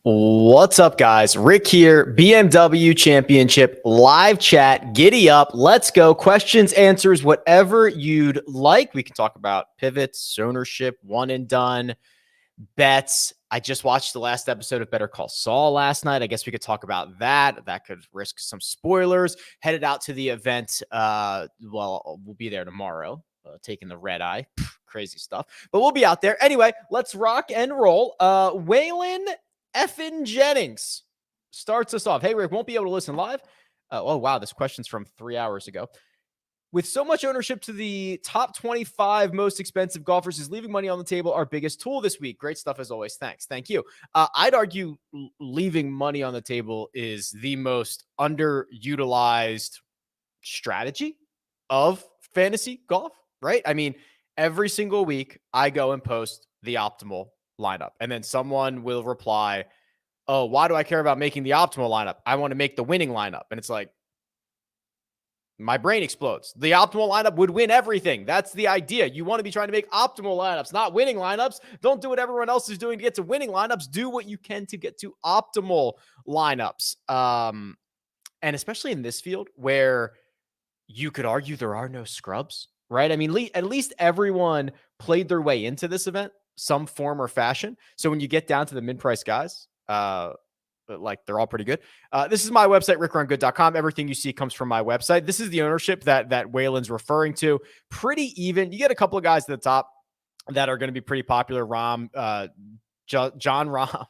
What's up, guys? Rick here, BMW Championship live chat. Giddy up. Let's go. Questions, answers, whatever you'd like. We can talk about pivots, ownership, one and done, bets. I just watched the last episode of Better Call Saul last night. I guess we could talk about that. That could risk some spoilers. Headed out to the event. We'll be there tomorrow, taking the red eye. Crazy stuff. But we'll be out there. Anyway, let's rock and roll. Waylon Effin Jennings starts us off. Hey, Rick, won't be able to listen live. Oh, wow. This question's from 3 hours ago. With so much ownership to the top 25 most expensive golfers, is leaving money on the table our biggest tool this week? Great stuff as always. Thanks. Thank you. I'd argue leaving money on the table is the most underutilized strategy of fantasy golf, right? I mean, every single week I go and post the optimal lineup, and then someone will reply, oh, why do I care about making the optimal lineup? I want to make the winning lineup. And it's like, my brain explodes. The optimal lineup would win everything. That's the idea. You want to be trying to make optimal lineups, not winning lineups. Don't do what everyone else is doing to get to winning lineups. Do what you can to get to optimal lineups. And especially in this field where you could argue there are no scrubs, right? I mean, at least everyone played their way into this event, some form or fashion. So when you get down to the mid-price guys, like they're all pretty good. This is my website, RickRunGood.com. Everything you see comes from my website. This is the ownership that Waylon's referring to. Pretty even. You get a couple of guys at the top that are going to be pretty popular. John Rahm,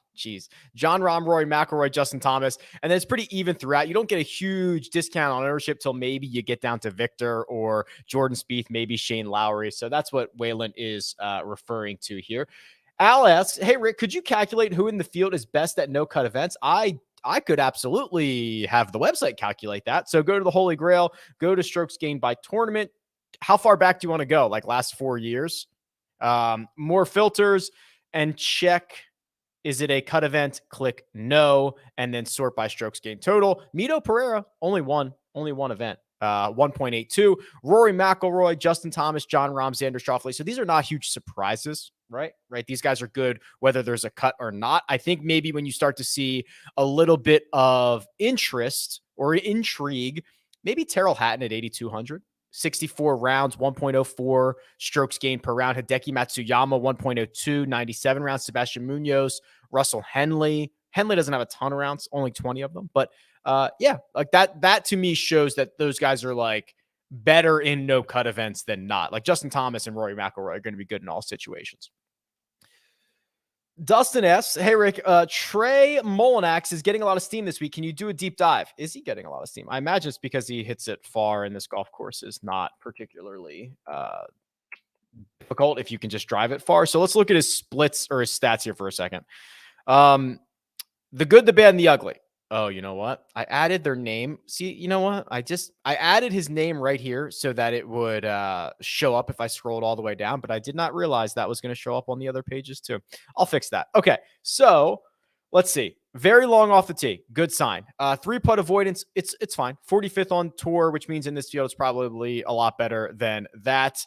Rory McIlroy, Justin Thomas, and then it's pretty even throughout. You don't get a huge discount on ownership till maybe you get down to Victor or Jordan Spieth, maybe Shane Lowry. So that's what Waylon is referring to here. Al asks, hey, Rick, could you calculate who in the field is best at no-cut events? I could absolutely have the website calculate that. So go to the Holy Grail, go to strokes gained by tournament. How far back do you want to go? Like last 4 years? More filters and check, is it a cut event? Click no, and then sort by strokes gained total. Mito Pereira, only one event. 1.82. Rory McIlroy, Justin Thomas, John Rahm, Xander Schauffele. So these are not huge surprises, right? These guys are good whether there's a cut or not. I think maybe when you start to see a little bit of interest or intrigue, maybe Terrell Hatton at 8,200. 64 rounds, 1.04 strokes gained per round. Hideki Matsuyama, 1.02, 97 rounds. Sebastian Munoz, Russell Henley. Henley doesn't have a ton of rounds, only 20 of them. But yeah, like that to me shows that those guys are like better in no cut events than not. Like Justin Thomas and Rory McIlroy are going to be good in all situations. Dustin asks, hey, Rick, Trey Mullinax is getting a lot of steam this week. Can you do a deep dive? Is he getting a lot of steam? I imagine it's because he hits it far, and this golf course is not particularly difficult if you can just drive it far. So let's look at his splits or his stats here for a second. The good, the bad, and the ugly. Oh, you know what? I added their name. See, you know what? I added his name right here so that it would show up if I scrolled all the way down, but I did not realize that was going to show up on the other pages too. I'll fix that. Okay, so let's see. Very long off the tee. Good sign. 3-putt avoidance. It's fine. 45th on tour, which means in this field it's probably a lot better than that.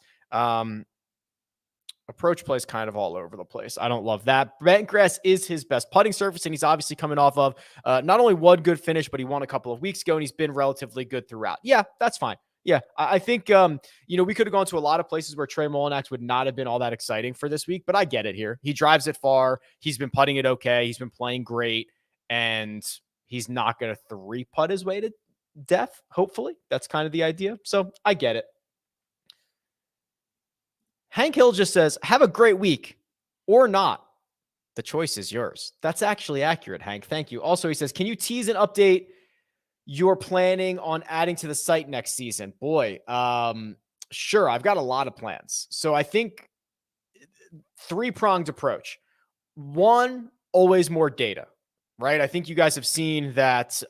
Approach play is kind of all over the place. I don't love that. Bentgrass is his best putting surface, and he's obviously coming off of not only one good finish, but he won a couple of weeks ago, and he's been relatively good throughout. Yeah, that's fine. Yeah, I think, we could have gone to a lot of places where Trey Mullinax would not have been all that exciting for this week, but I get it here. He drives it far. He's been putting it okay. He's been playing great, and he's not going to 3-putt his way to death, hopefully. That's kind of the idea. So I get it. Hank Hill just says, have a great week or not. The choice is yours. That's actually accurate, Hank. Thank you. Also, he says, can you tease and update your planning on adding to the site next season? Boy, sure. I've got a lot of plans. So I think 3-pronged approach. One, always more data, right? I think you guys have seen that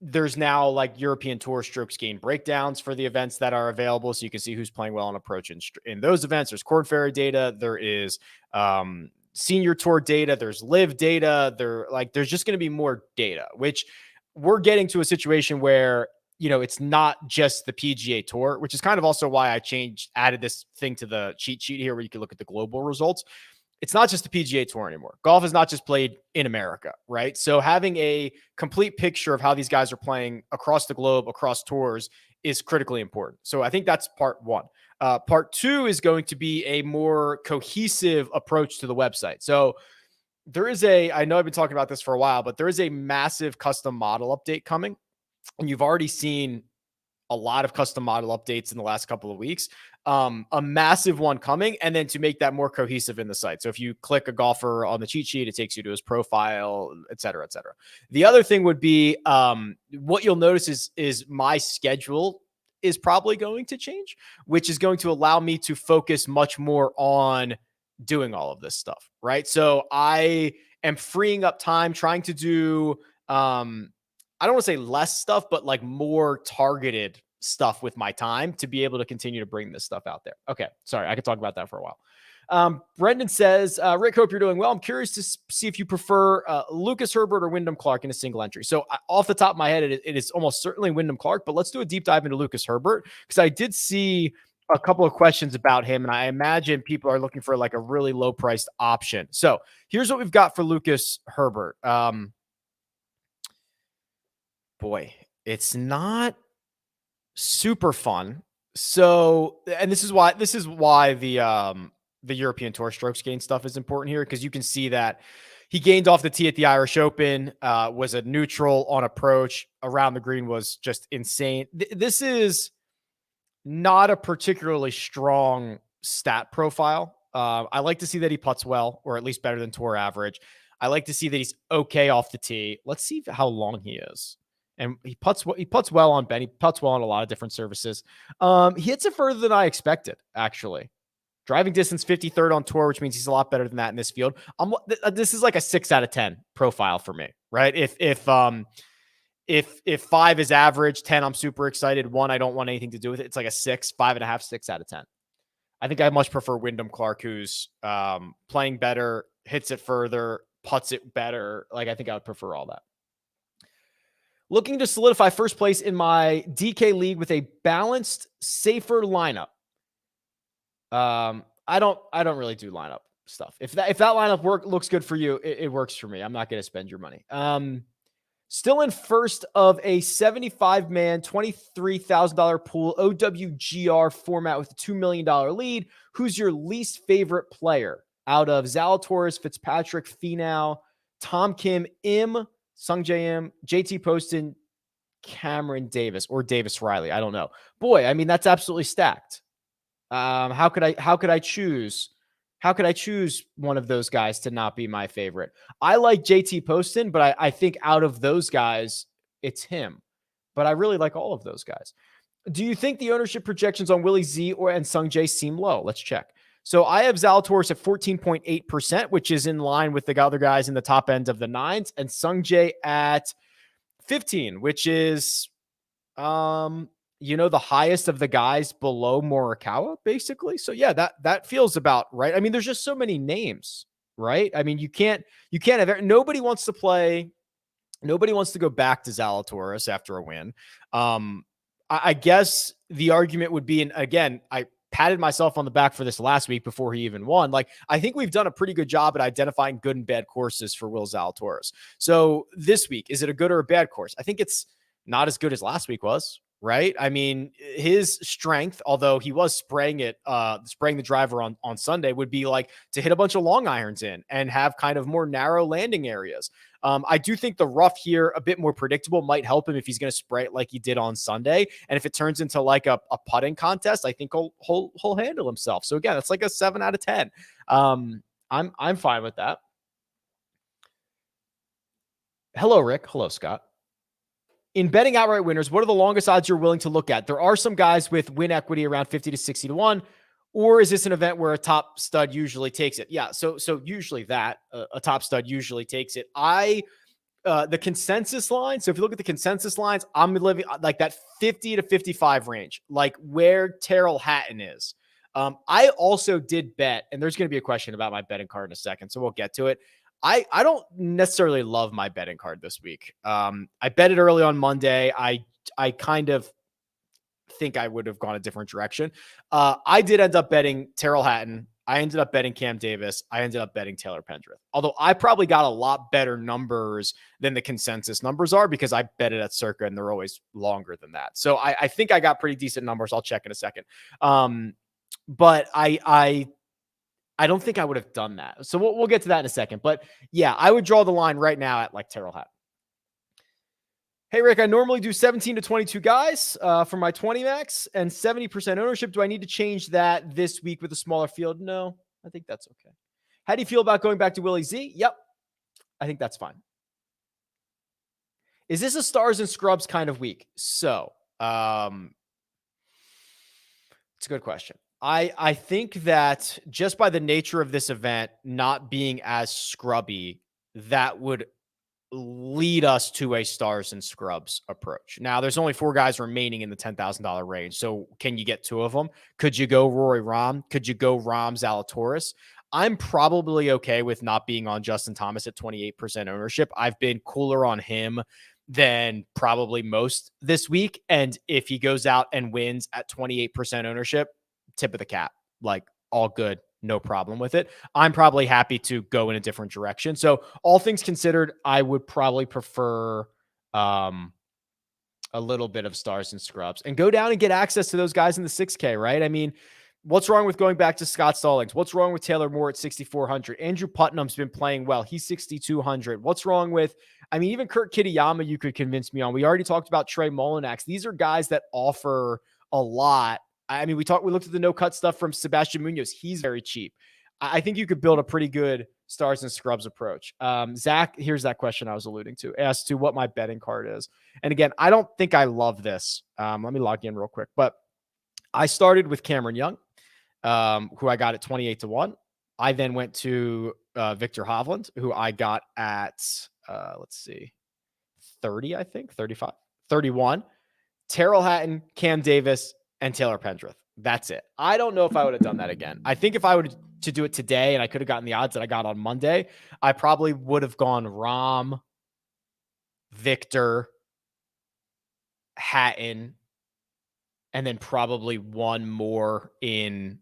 there's now like European Tour strokes gained breakdowns for the events that are available. So you can see who's playing well on approach in those events. There's Korn Ferry data. There is senior tour data. There's live data. There's just going to be more data, which we're getting to a situation where, it's not just the PGA Tour, which is kind of also why I added this thing to the cheat sheet here where you can look at the global results. it's not just the PGA Tour anymore. Golf is not just played in America, right? So having a complete picture of how these guys are playing across the globe, across tours, is critically important. So I think that's part one. Part two is going to be a more cohesive approach to the website. So I know I've been talking about this for a while, but there is a massive custom model update coming. And you've already seen a lot of custom model updates in the last couple of weeks, a massive one coming, and then to make that more cohesive in the site. So if you click a golfer on the cheat sheet, it takes you to his profile, et cetera, et cetera. The other thing would be what you'll notice is my schedule is probably going to change, which is going to allow me to focus much more on doing all of this stuff, right? So I am freeing up time trying to do I don't want to say less stuff, but like more targeted stuff with my time to be able to continue to bring this stuff out there. Okay. Sorry. I could talk about that for a while. Brendan says, Rick, hope you're doing well. I'm curious to see if you prefer Lucas Herbert or Wyndham Clark in a single entry. So off the top of my head, it is almost certainly Wyndham Clark, but let's do a deep dive into Lucas Herbert, because I did see a couple of questions about him, and I imagine people are looking for like a really low priced option. So here's what we've got for Lucas Herbert. Boy, it's not super fun. So, and this is why the European Tour strokes gain stuff is important here, because you can see that he gained off the tee at the Irish Open, was a neutral on approach around the green, was just insane. This is not a particularly strong stat profile. I like to see that he putts well, or at least better than tour average. I like to see that he's okay off the tee. Let's see how long he is. And he putts well on Ben. He putts well on a lot of different surfaces. He hits it further than I expected, actually. Driving distance 53rd on tour, which means he's a lot better than that in this field. This is like a 6 out of 10 profile for me, right? If 5 is average, 10 I'm super excited. 1 I don't want anything to do with it. It's like a 6, 5.5, 6 out of 10. I think I much prefer Wyndham Clark, who's playing better, hits it further, putts it better. Like, I think I would prefer all that. Looking to solidify first place in my DK league with a balanced, safer lineup. I don't really do lineup stuff. If that lineup looks good for you, it works for me. I'm not going to spend your money. Still in first of a 75-man, $23,000 pool OWGR format with a $2 million lead. Who's your least favorite player out of Zalatoris, Fitzpatrick, Finau, Tom Kim, Im, Sungjae Im, JT Poston, Cameron Davis, or Davis Riley? I don't know. Boy, I mean, that's absolutely stacked. How could I choose one of those guys to not be my favorite? I like JT Poston, but I think out of those guys, it's him. But I really like all of those guys. Do you think the ownership projections on Willie Z and Sungjae seem low? Let's check. So I have Zalatoris at 14.8%, which is in line with the other guys in the top end of the nines, and Sungjae at 15, which is, the highest of the guys below Morikawa, basically. So yeah, that feels about right. I mean, there's just so many names, right? I mean, you can't have, nobody wants to go back to Zalatoris after a win. I guess the argument would be, and again, I patted myself on the back for this last week before he even won. Like, I think we've done a pretty good job at identifying good and bad courses for Will Zalatoris. So this week, is it a good or a bad course? I think it's not as good as last week was, right? I mean, his strength, although he was spraying the driver on Sunday, would be like to hit a bunch of long irons in and have kind of more narrow landing areas. I do think the rough here, a bit more predictable, might help him if he's going to spray it like he did on Sunday. And if it turns into like a putting contest, I think he'll handle himself. So again, it's like a 7 out of 10. I'm fine with that. Hello, Rick. Hello, Scott. In betting outright winners, what are the longest odds you're willing to look at? There are some guys with win equity around 50 to 60 to 1. Or is this an event where a top stud usually takes it? Yeah, so usually a top stud usually takes it. The consensus line, so if you look at the consensus lines, I'm living like that 50 to 55 range, like where Terrell Hatton is. I also did bet, and there's going to be a question about my betting card in a second, so we'll get to it. I don't necessarily love my betting card this week. I bet it early on Monday. I kind of think I would have gone a different direction. I did end up betting Terrell Hatton. I ended up betting Cam Davis. I ended up betting Taylor Pendrith. Although I probably got a lot better numbers than the consensus numbers are because I bet it at Circa and they're always longer than that. So I think I got pretty decent numbers. I'll check in a second. But I don't think I would have done that. So we'll get to that in a second. But yeah, I would draw the line right now at like Terrell Hatton. Hey, Rick, I normally do 17 to 22 guys for my 20 max and 70% ownership. Do I need to change that this week with a smaller field? No, I think that's okay. How do you feel about going back to Willie Z? Yep, I think that's fine. Is this a stars and scrubs kind of week? So it's a good question. I think that just by the nature of this event not being as scrubby, that would lead us to a stars and scrubs approach. Now, there's only 4 guys remaining in the $10,000 range. So can you get 2 of them? Could you go Rory Rahm? Could you go Rahm Zalatoris? I'm probably okay with not being on Justin Thomas at 28% ownership. I've been cooler on him than probably most this week. And if he goes out and wins at 28% ownership, tip of the cap, like all good. No problem with it. I'm probably happy to go in a different direction. So all things considered, I would probably prefer a little bit of stars and scrubs and go down and get access to those guys in the 6K, right? I mean, what's wrong with going back to Scott Stallings? What's wrong with Taylor Moore at 6,400? Andrew Putnam's been playing well. He's 6,200. What's wrong with, I mean, even Kirk Kitayama, you could convince me on. We already talked about Trey Mullinax. These are guys that offer a lot. I mean, we looked at the no-cut stuff from Sebastian Munoz. He's very cheap. I think you could build a pretty good stars and scrubs approach. Zach, here's that question I was alluding to, as to what my betting card is. And again, I don't think I love this. Let me log in real quick. But I started with Cameron Young, who I got at 28 to 1. I then went to Victor Hovland, who I got at, 30, I think, 35, 31. Terrell Hatton, Cam Davis, and Taylor Pendrith. That's it. I don't know if I would have done that again. I think if I would to do it today and I could have gotten the odds that I got on Monday, I probably would have gone Rahm, Victor, Hatton, and then probably one more in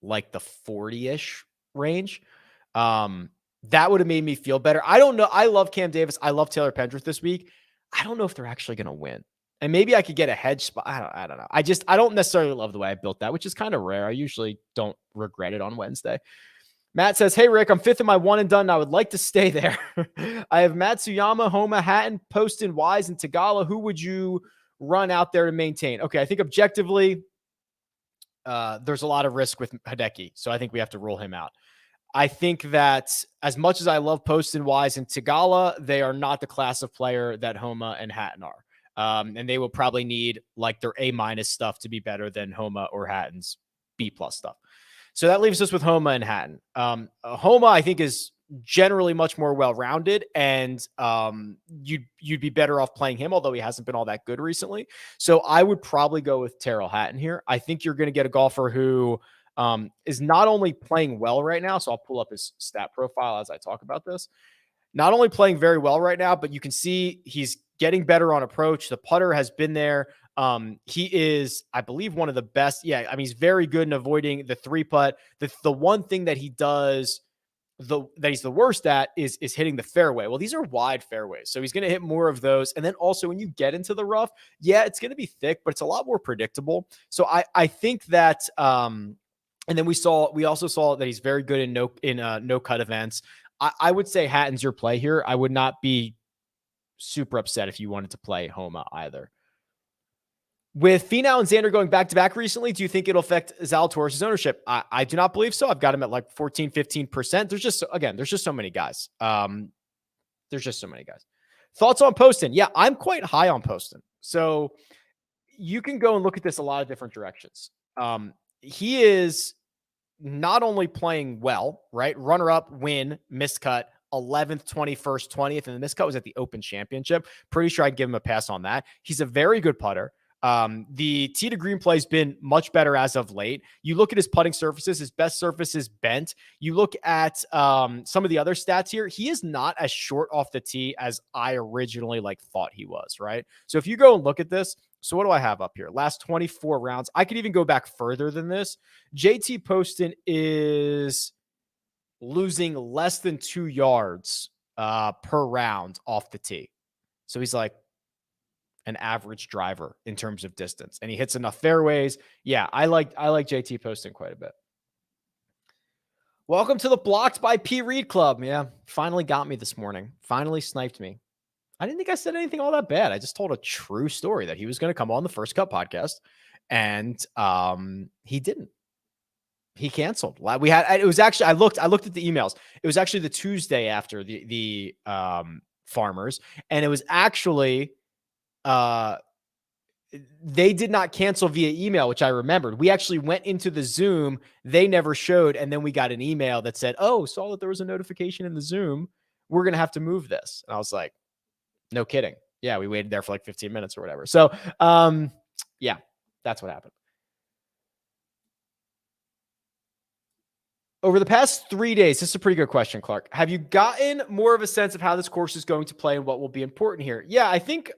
like the 40-ish range. That would have made me feel better. I don't know. I love Cam Davis. I love Taylor Pendrith this week. I don't know if they're actually going to win. And maybe I could get a hedge spot. I don't know. I don't necessarily love the way I built that, which is kind of rare. I usually don't regret it on Wednesday. Matt says, hey, Rick, I'm 5th in my one and done. And I would like to stay there. I have Matsuyama, Homa, Hatton, Poston, Wise, and Tagala. Who would you run out there to maintain? Okay, I think objectively, there's a lot of risk with Hideki. So I think we have to rule him out. I think that as much as I love Poston, Wise, and Tagala, they are not the class of player that Homa and Hatton are. And they will probably need like their A- stuff to be better than Homa or Hatton's B+ stuff. So that leaves us with Homa and Hatton. Homa, I think, is generally much more well-rounded, and you'd be better off playing him, although he hasn't been all that good recently. So I would probably go with Terrell Hatton here. I think you're going to get a golfer who is not only playing well right now, so I'll pull up his stat profile as I talk about this. Not only playing very well right now, but you can see he's getting better on approach. The putter has been there. He is, I believe, one of the best. Yeah, I mean, he's very good in avoiding the 3-putt. The one thing that he does that he's the worst at is hitting the fairway. Well, these are wide fairways, so he's going to hit more of those. And then also when you get into the rough, yeah, it's going to be thick, but it's a lot more predictable. So I think that, and then we also saw that he's very good in no cut events. I would say Hatton's your play here. I would not be super upset if you wanted to play Homa either. With Finau and Xander going back-to-back recently, do you think it'll affect Zalatoris' ownership? I do not believe so. I've got him at like 14, 15%. There's just so many guys. Thoughts on Poston? Yeah, I'm quite high on Poston. So you can go and look at this a lot of different directions. He is not only playing well, right? Runner-up, win, miscut, 11th, 21st, 20th, and the miscut was at the Open Championship. Pretty sure I'd give him a pass on that. He's a very good putter. The tee to green play has been much better as of late. You look at his putting surfaces, his best surface is bent. You look at some of the other stats here. He is not as short off the tee as I originally thought he was, right? So if you go and look at this, so what do I have up here? Last 24 rounds. I could even go back further than this. JT Poston is losing less than 2 yards per round off the tee. So he's like an average driver in terms of distance, and he hits enough fairways. Yeah, I like JT Poston quite a bit. Welcome to the Blocked by P. Reed Club. Yeah, finally got me this morning. Finally sniped me. I didn't think I said anything all that bad. I just told a true story that he was going to come on the First Cut podcast, and he didn't. He canceled. It was actually, I looked at the emails. It was actually the Tuesday after the Farmers, and it was actually they did not cancel via email, which I remembered. We actually went into the Zoom. They never showed. And then we got an email that said, oh, saw that there was a notification in the Zoom. We're going to have to move this. And I was like, no kidding. Yeah, we waited there for 15 minutes or whatever. So, yeah, that's what happened. Over the past 3 days, this is a pretty good question, Clark. Have you gotten more of a sense of how this course is going to play and what will be important here? Yeah, I think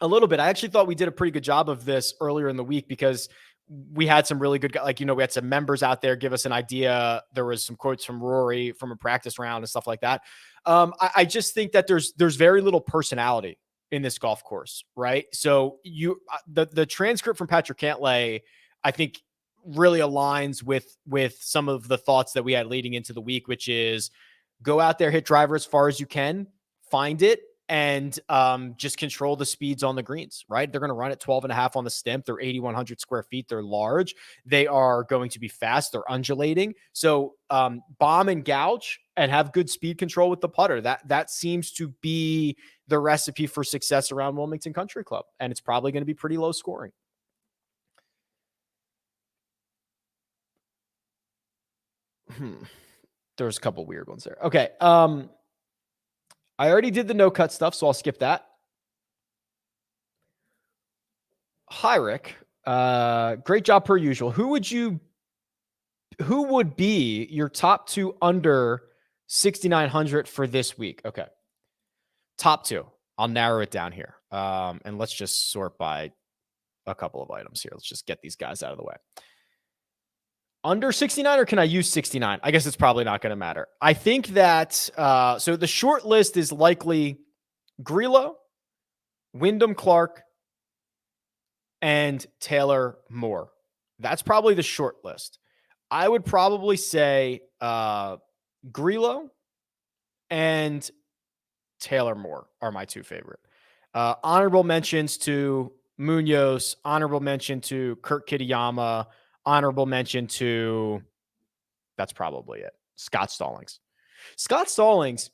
a little bit. I actually thought we did a pretty good job of this earlier in the week because we had some really good, we had some members out there give us an idea. There was some quotes from Rory from a practice round and stuff like that. I just think that there's very little personality in this golf course, right? So the transcript from Patrick Cantlay, I think, really aligns with some of the thoughts that we had leading into the week, which is go out there, hit driver as far as you can, find it, and just control the speeds on the greens, right? They're going to run at 12.5 on the stimp. They're 8,100 square feet. They're large. They are going to be fast. They're undulating. So bomb and gouge and have good speed control with the putter. That seems to be the recipe for success around Wilmington Country Club. And it's probably going to be pretty low scoring. There's a couple weird ones there. Okay. I already did the no cut stuff, so I'll skip that. Hi, Rick. Great job per usual. Who would be your top two under 6,900 for this week? Okay. Top two. I'll narrow it down here. And let's just sort by a couple of items here. Let's just get these guys out of the way. Under 69, or can I use 69? I guess it's probably not going to matter. I think that, so the short list is likely Grillo, Wyndham Clark, and Taylor Moore. That's probably the short list. I would probably say Grillo and Taylor Moore are my two favorite. Honorable mentions to Munoz, honorable mention to Kirk Kitayama, honorable mention to, that's probably it, Scott Stallings. Scott Stallings,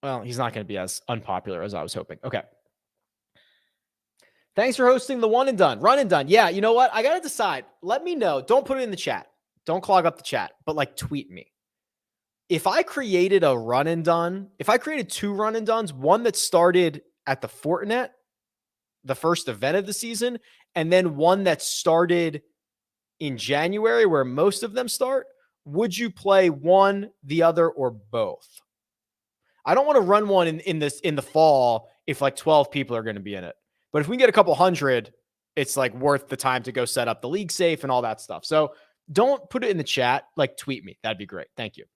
well, he's not going to be as unpopular as I was hoping. Okay. Thanks for hosting the one and done. Run and done. Yeah, you know what? I got to decide. Let me know. Don't put it in the chat. Don't clog up the chat, but tweet me. If I created a run and done, if I created two run and dones, one that started at the Fortinet, the first event of the season, and then one that started in January where most of them start, would you play one, the other, or both? I don't want to run one in the fall if 12 people are going to be in it. But if we can get a couple hundred, it's worth the time to go set up the league safe and all that stuff. So don't put it in the chat, tweet me. That'd be great. Thank you.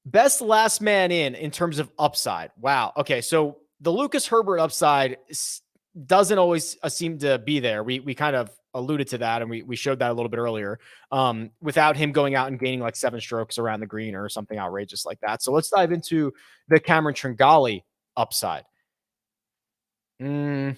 Best last man in terms of upside. Wow. Okay. So the Lucas Herbert upside doesn't always seem to be there. We kind of alluded to that, and we showed that a little bit earlier, without him going out and gaining 7 strokes around the green or something outrageous like that. So let's dive into the Cameron Tringali upside. It's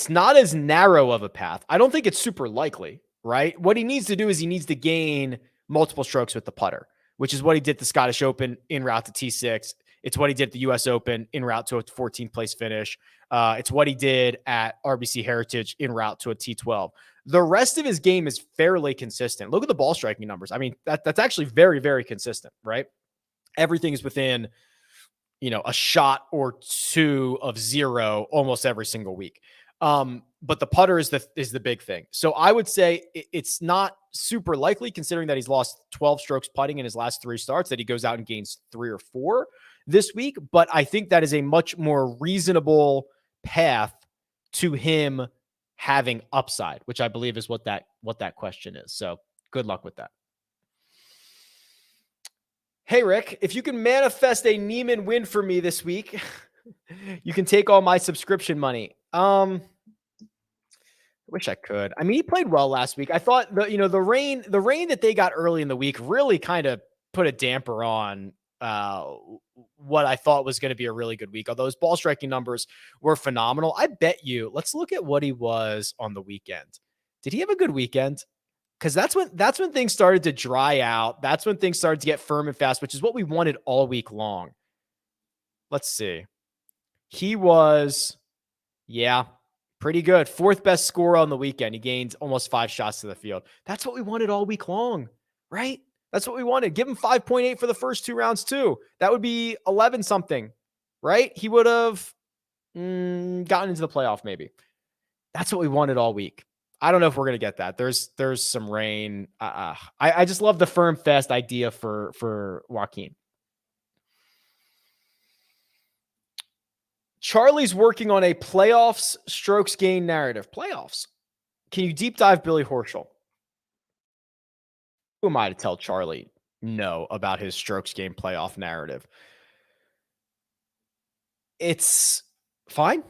not as narrow of a path. I don't think it's super likely, right? What he needs to do is he needs to gain multiple strokes with the putter, which is what he did at the Scottish Open en route to T6. It's what he did at the U.S. Open en route to a 14th place finish. It's what he did at RBC Heritage en route to a T12. The rest of his game is fairly consistent. Look at the ball striking numbers. I mean, that's actually very, very consistent, right? Everything is within, a shot or two of zero almost every single week. But the putter is the big thing. So I would say it's not super likely, considering that he's lost 12 strokes putting in his last 3 starts, that he goes out and gains 3 or 4 this week. But I think that is a much more reasonable path to him having upside, which I believe is what that question is. So good luck with that. Hey, Rick, if you can manifest a Niemann win for me this week, you can take all my subscription money. I wish I could. I mean, he played well last week. I thought the rain that they got early in the week really kind of put a damper on what I thought was going to be a really good week. Although his ball striking numbers were phenomenal. I bet you, let's look at what he was on the weekend. Did he have a good weekend? Because that's when things started to dry out. That's when things started to get firm and fast, which is what we wanted all week long. Let's see. He was, pretty good. 4th best scorer on the weekend. He gained almost 5 shots to the field. That's what we wanted all week long, right? That's what we wanted. Give him 5.8 for the first 2 rounds too. That would be 11 something, right? He would have gotten into the playoff maybe. That's what we wanted all week. I don't know if we're going to get that. There's some rain. I just love the firm fast idea for Joaquin. Charlie's working on a playoffs strokes gain narrative. Playoffs. Can you deep dive Billy Horschel? Who am I to tell Charlie no about his strokes gain playoff narrative? It's fine,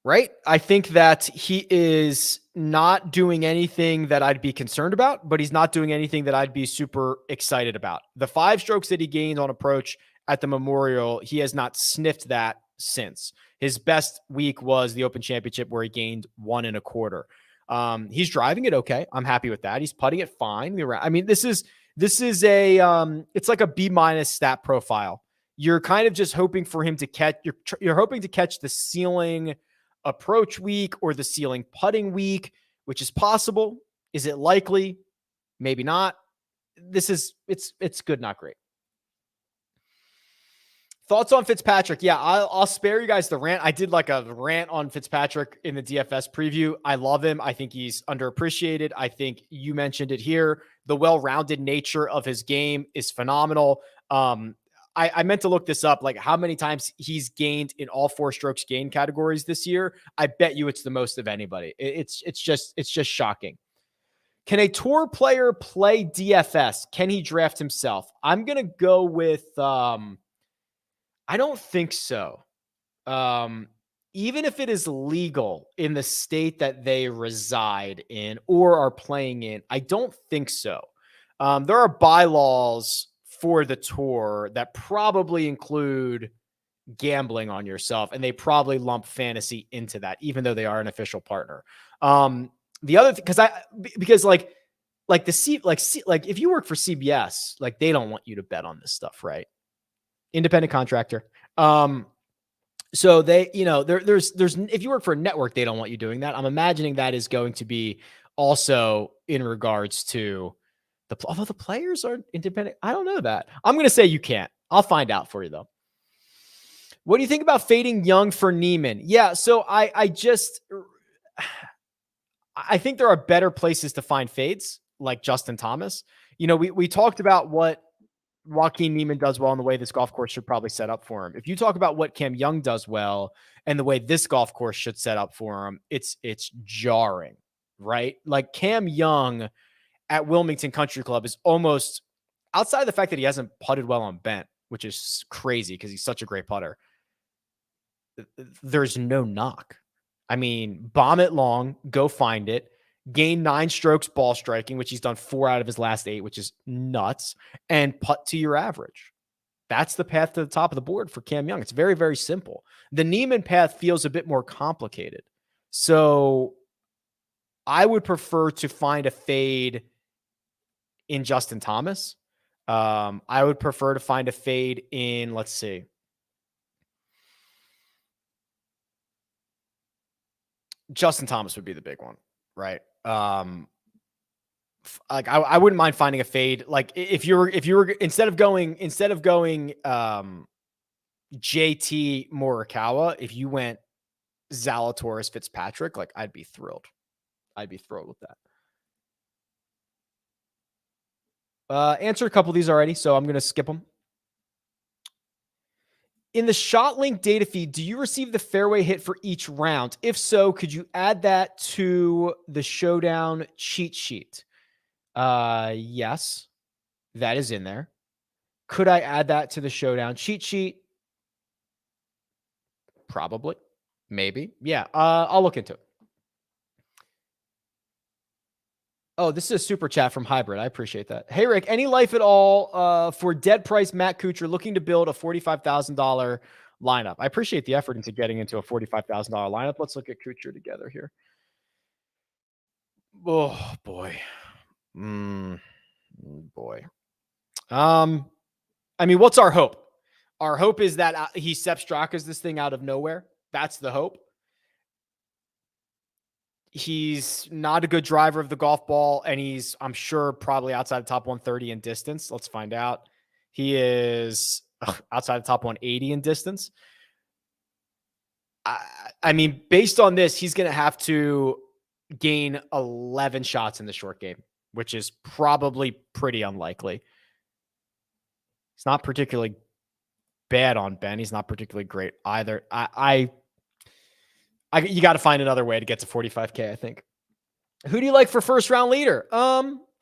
right? I think that he is not doing anything that I'd be concerned about, but he's not doing anything that I'd be super excited about. The 5 strokes that he gained on approach at the Memorial, he has not sniffed that since. His best week was the Open Championship, where he gained 1 1/4. He's driving it okay. I'm happy with that. He's putting it fine. I mean, this is a it's like a B- stat profile. You're kind of just hoping for him to catch. You're hoping to catch the ceiling approach week or the ceiling putting week, which is possible. Is it likely? Maybe not. It's good, not great. Thoughts on Fitzpatrick? Yeah, I'll spare you guys the rant. I did like a rant on Fitzpatrick in the DFS preview. I love him. I think he's underappreciated. I think you mentioned it here. The well-rounded nature of his game is phenomenal. I meant to look this up, like how many times he's gained in all 4 strokes gain categories this year. I bet you it's the most of anybody. It's just shocking. Can a tour player play DFS? Can he draft himself? I'm going to go with, I don't think so. Even if it is legal in the state that they reside in or are playing in, I don't think so. There are bylaws for the tour that probably include gambling on yourself, and they probably lump fantasy into that, even though they are an official partner. The other thing, because like if you work for CBS, like they don't want you to bet on this stuff, right? Independent contractor. So they, there's if you work for a network, they don't want you doing that. I'm imagining that is going to be also in regards to although the players are independent. I don't know that. I'm going to say you can't. I'll find out for you though. What do you think about fading Young for Niemann? Yeah. So I think there are better places to find fades, like Justin Thomas. We talked about what Joaquin Niemann does well and the way this golf course should probably set up for him. If you talk about what Cam Young does well and the way this golf course should set up for him, it's jarring, right? Like Cam Young at Wilmington Country Club is almost, outside of the fact that he hasn't putted well on bent, which is crazy because he's such a great putter, there's no knock. I mean, bomb it long, go find it, gain 9 strokes ball striking, which he's done 4 out of his last 8, which is nuts, and putt to your average. That's the path to the top of the board for Cam Young. It's very, very simple. The Niemann path feels a bit more complicated. So I would prefer to find a fade in Justin Thomas. I would prefer to find a fade in, let's see. Justin Thomas would be the big one, right? Like I wouldn't mind finding a fade. Like if you were instead of going JT Morikawa, if you went Zalatoris Fitzpatrick, like I'd be thrilled. I'd be thrilled with that. Answered a couple of these already, so I'm going to skip them. In the ShotLink data feed, do you receive the fairway hit for each round? If so, could you add that to the Showdown cheat sheet? Yes, that is in there. Could I add that to the Showdown cheat sheet? Probably. Maybe. Yeah, I'll look into it. Oh, this is a super chat from Hybrid. I appreciate that. Hey, Rick, any life at all for dead price Matt Kuchar looking to build a $45,000 lineup? I appreciate the effort into getting into a $45,000 lineup. Let's look at Kuchar together here. Oh, boy. Boy. I mean, what's our hope? Our hope is that he Sepp Straka's this thing out of nowhere. That's the hope. He's not a good driver of the golf ball, and he's, I'm sure, probably outside the top 130 in distance. Let's find out. He is outside the top 180 in distance. I mean, based on this, he's going to have to gain 11 shots in the short game, which is probably pretty unlikely. He's not particularly bad on Ben. He's not particularly great either. You got to find another way to get to 45K, I think. Who do you like for first round leader?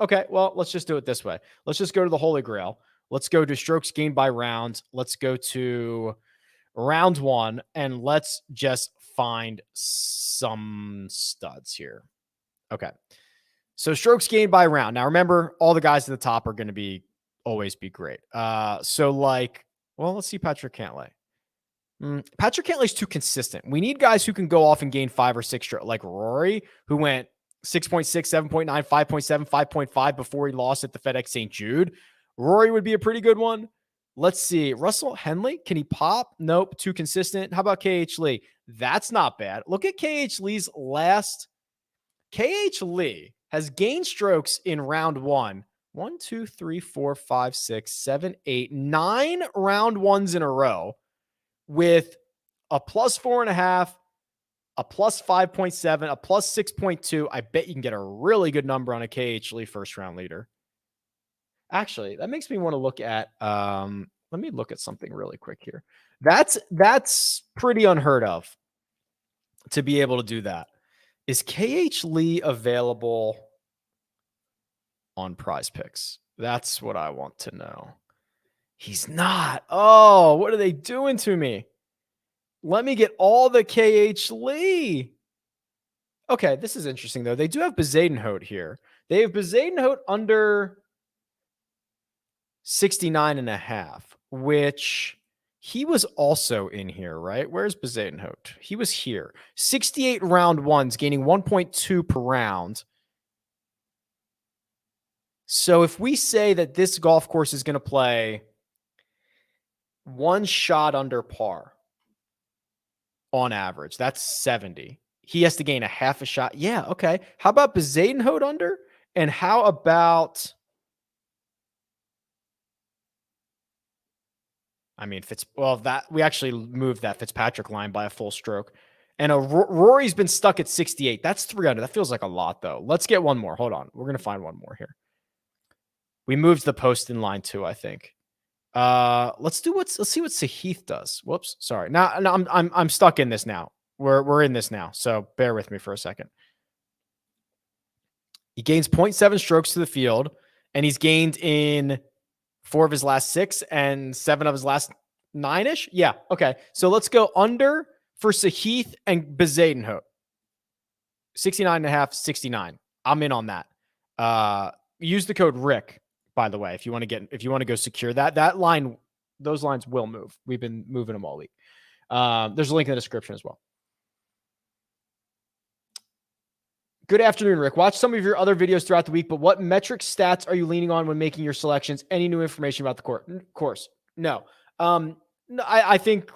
Okay, well, let's just do it this way. Let's just go to the Holy Grail. Let's go to strokes gained by round. Let's go to round one, and let's just find some studs here. Okay. So strokes gained by round. Now, remember, all the guys at the top are going to always be great. So like, well, let's see Patrick Cantlay. Patrick Cantlay's too consistent. We need guys who can go off and gain 5 or 6 strokes, like Rory, who went 6.6, 7.9, 5.7, 5.5 before he lost at the FedEx St. Jude. Rory would be a pretty good one. Let's see. Russell Henley, can he pop? Nope, too consistent. How about KH Lee? That's not bad. Look at KH Lee's last. KH Lee has gained strokes in round one. 1, 2, 3, 4, 5, 6, 7, 8, 9 round ones in a row with a plus 4.5, a plus 5.7, a plus 6.2. I bet you can get a really good number on a KH Lee first round leader. Actually, that makes me want to look at, let me look at something really quick here. That's pretty unheard of to be able to do that. Is KH Lee available on PrizePicks? That's what I want to know. He's not. Oh, what are they doing to me? Let me get all the KH Lee. Okay, this is interesting, though. They do have Bezadenhout here. They have Bezadenhout under 69.5, which he was also in here, right? Where's Bezadenhout? He was here. 68 round ones, gaining 1.2 per round. So if we say that this golf course is going to play 1 shot under par on average, that's 70. He has to gain a half a shot. Yeah, okay. How about Bezadenhout under? And how about, I mean, that we actually moved that Fitzpatrick line by a full stroke. And Rory's been stuck at 68. That's 300. That feels like a lot, though. Let's get one more. Hold on. We're going to find one more here. We moved the Poston line too, I think. Let's see what Sahith does. Whoops, sorry. Now I'm stuck in this now. We're in this now, so bear with me for a second. He gains 0.7 strokes to the field, and he's gained in 4 of his last 6 and 7 of his last 9-ish. Yeah, okay. So let's go under for Sahith and Bezadenhout. 69.5, 69. I'm in on that. Use the code Rick, by the way, if you want to go secure that line, those lines will move. We've been moving them all week. There's a link in the description as well. Good afternoon, Rick. Watch some of your other videos throughout the week, but what metric stats are you leaning on when making your selections? Any new information about the course? No. I think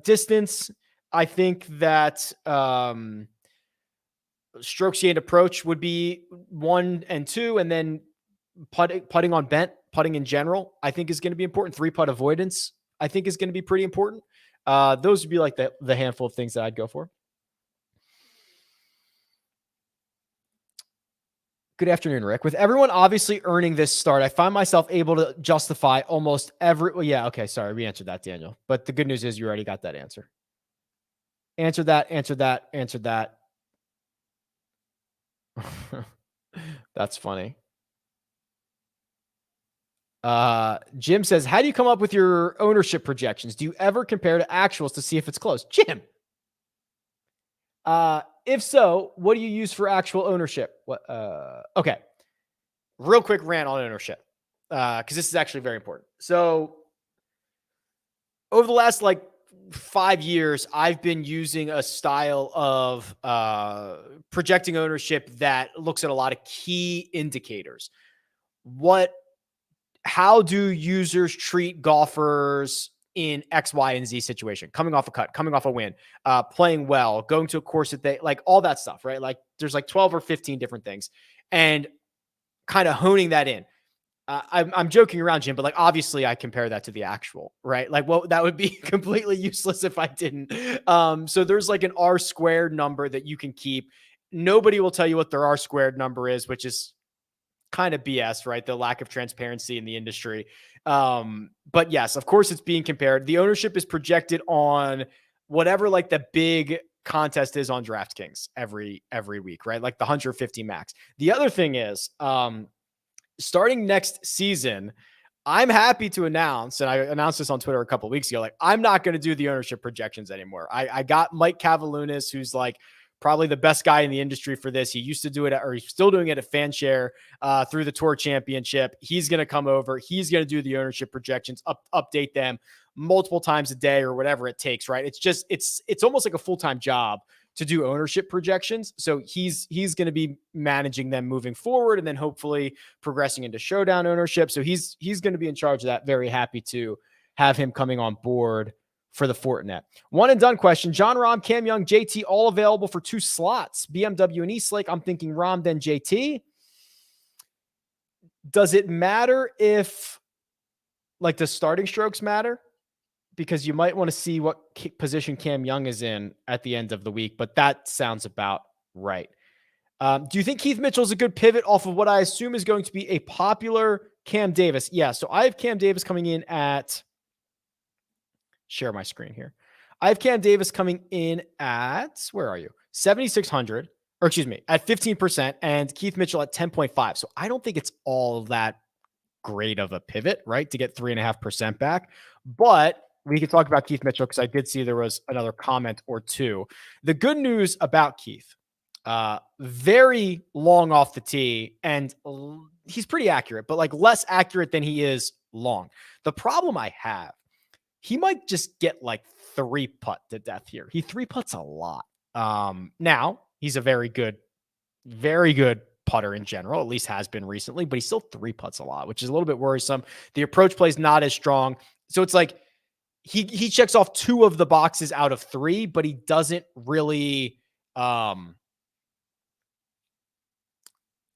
distance. I think that strokes gained approach would be 1 and 2, and then putting on bent, putting in general, I think is going to be important. 3-putt avoidance, I think is going to be pretty important. Those would be like the handful of things that I'd go for. Good afternoon, Rick. With everyone obviously earning this start, I find myself able to justify almost every. Well, yeah, okay, sorry, we answered that, Daniel. But the good news is you already got that answer. Answer that. That's funny. Jim says, how do you come up with your ownership projections? Do you ever compare to actuals to see if it's close? Jim. If so, what do you use for actual ownership? Okay. Real quick rant on ownership. Because this is actually very important. So over the last 5 years, I've been using a style of projecting ownership that looks at a lot of key indicators. How do users treat golfers in X, Y, and Z situation? Coming off a cut, coming off a win, playing well, going to a course that they like, all that stuff, right? Like there's 12 or 15 different things, and kind of honing that in. I'm joking around, Jim, but obviously I compare that to the actual, right? That would be completely useless if I didn't. So there's an R squared number that you can keep. Nobody will tell you what their R squared number is, which is kind of BS, right? The lack of transparency in the industry. But yes, of course it's being compared. The ownership is projected on whatever the big contest is on DraftKings every week, right? The 150 max. The other thing is, starting next season, I'm happy to announce, and I announced this on Twitter a couple of weeks ago, I'm not going to do the ownership projections anymore. I got Mike Cavalunas, who's probably the best guy in the industry for this. He used to do it, or he's still doing it at FanShare through the Tour Championship. He's going to come over. He's going to do the ownership projections, update them multiple times a day or whatever it takes, right? It's almost like a full-time job to do ownership projections. So he's going to be managing them moving forward and then hopefully progressing into showdown ownership. So he's going to be in charge of that. Very happy to have him coming on board for the Fortinet. One and done question. John Rahm, Cam Young, JT, all available for 2 slots. BMW and Eastlake. I'm thinking Rahm, then JT. Does it matter if the starting strokes matter? Because you might want to see what position Cam Young is in at the end of the week, but that sounds about right. Do you think Keith Mitchell is a good pivot off of what I assume is going to be a popular Cam Davis? Yeah, so I have Cam Davis coming in at, share my screen here. I have Cam Davis coming in at, where are you? 7,600, or excuse me, at 15%, and Keith Mitchell at 10.5. So I don't think it's all that great of a pivot, right, to get 3.5% back. But we could talk about Keith Mitchell because I did see there was another comment or two. The good news about Keith, very long off the tee, and he's pretty accurate, but less accurate than he is long. The problem I have, he might just get 3-putt to death here. He 3-putts a lot. Now he's a very good putter in general, at least has been recently, but he still 3-putts a lot, which is a little bit worrisome. The approach play is not as strong. So it's he checks off 2 of the boxes out of 3, but he doesn't really, I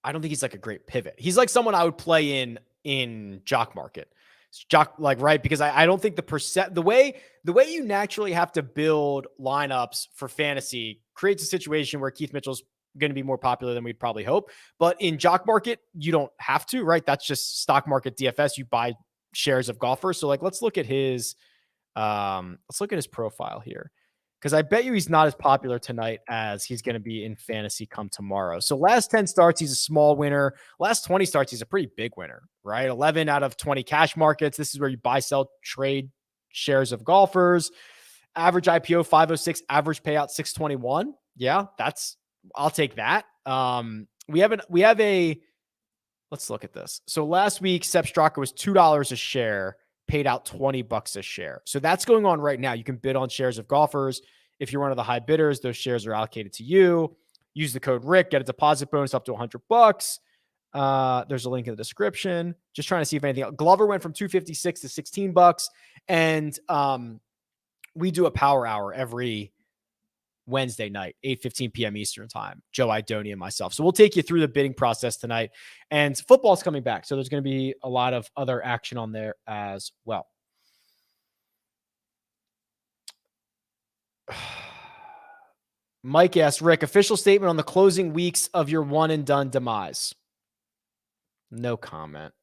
don't think he's a great pivot. He's someone I would play in Jock market. Jock, right? Because I don't think the way you naturally have to build lineups for fantasy creates a situation where Keith Mitchell's going to be more popular than we'd probably hope. But in Jock market, you don't have to, right? That's just stock market DFS. You buy shares of golfers. So let's look at his profile here, because I bet you he's not as popular tonight as he's going to be in fantasy come tomorrow. So last 10 starts, he's a small winner. Last 20 starts, he's a pretty big winner, right? 11 out of 20 cash markets. This is where you buy, sell, trade shares of golfers. Average IPO 506, average payout 621. Yeah, I'll take that. We have a, let's look at this. So last week, Sepp Straka was $2 a share, paid out $20 a share. So that's going on right now. You can bid on shares of golfers. If you're one of the high bidders, those shares are allocated to you. Use the code Rick, get a deposit bonus up to $100. There's a link in the description. Just trying to see if anything else. Glover went from $256 to $16. And we do a power hour every Wednesday night, 8:15 p.m. Eastern time, Joe Idoni and myself. So we'll take you through the bidding process tonight, and football's coming back. So there's going to be a lot of other action on there as well. Mike asked, Rick, official statement on the closing weeks of your one and done demise. No comment.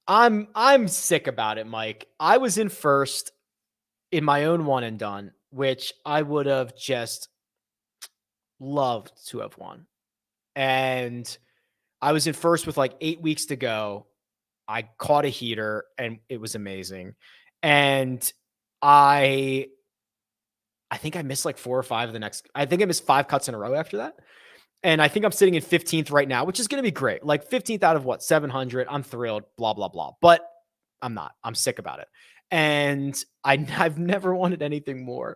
I'm sick about it, Mike. I was in first in my own one and done, which I would have just loved to have won. And I was in first with like 8 weeks to go. I caught a heater and it was amazing. And I think I missed like 4 or 5 of the next. I think I missed 5 cuts in a row after that. And I think I'm sitting in 15th right now, which is going to be great. Like 15th out of what? 700. I'm thrilled, blah, blah, blah. But I'm not. I'm sick about it. And I've never wanted anything more.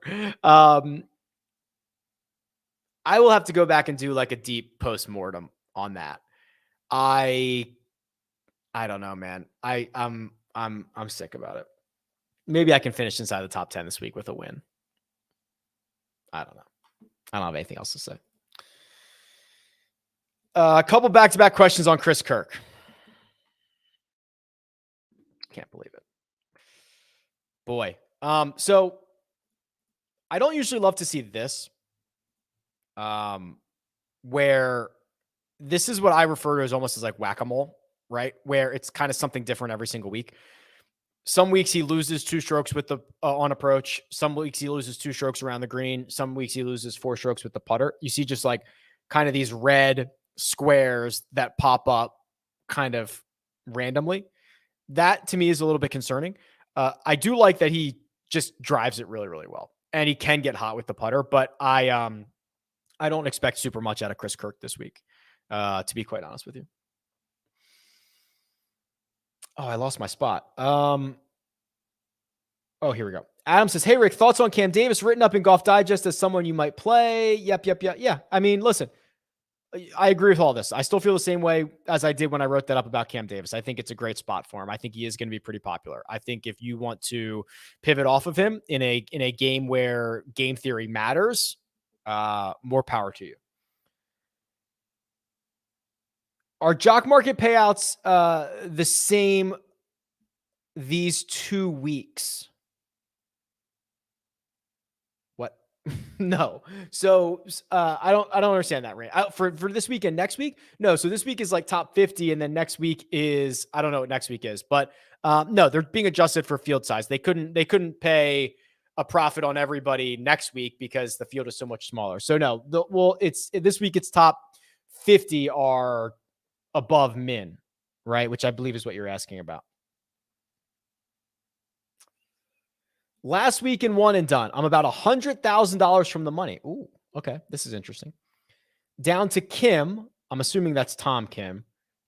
I will have to go back and do like a deep post-mortem on that. I don't know, man. I'm sick about it. Maybe I can finish inside the top 10 this week with a win. I don't know. I don't have anything else to say. A couple back-to-back questions on Chris Kirk. Can't believe it. Boy. So I don't usually love to see this. Where this is what I refer to as almost as like whack-a-mole, right? Where it's kind of something different every single week. Some weeks he loses 2 strokes with the on approach. Some weeks he loses 2 strokes around the green. Some weeks he loses 4 strokes with the putter. You see just like kind of these red squares that pop up kind of randomly. That to me is a little bit concerning. I do like that he just drives it really, really well. And he can get hot with the putter, but I don't expect super much out of Chris Kirk this week, to be quite honest with you. Oh, I lost my spot. Oh, here we go. Adam says, hey, Rick, thoughts on Cam Davis written up in Golf Digest as someone you might play? Yep. Yeah. I mean, listen, I agree with all this. I still feel the same way as I did when I wrote that up about Cam Davis. I think it's a great spot for him. I think he is going to be pretty popular. I think if you want to pivot off of him in a game where game theory matters, more power to you. Are Jock market payouts the same these 2 weeks? What? No. So I don't understand that, right? For this week and next week? No. So this week is like top 50, and then next week is, I don't know what next week is, but no, they're being adjusted for field size. They couldn't pay a profit on everybody next week because the field is so much smaller. So no, it's this week it's top 50 are above min, right? Which I believe is what you're asking about. Last week in one and done, I'm about $100,000 from the money. Ooh, okay. This is interesting. Down to Kim. I'm assuming that's Tom Kim,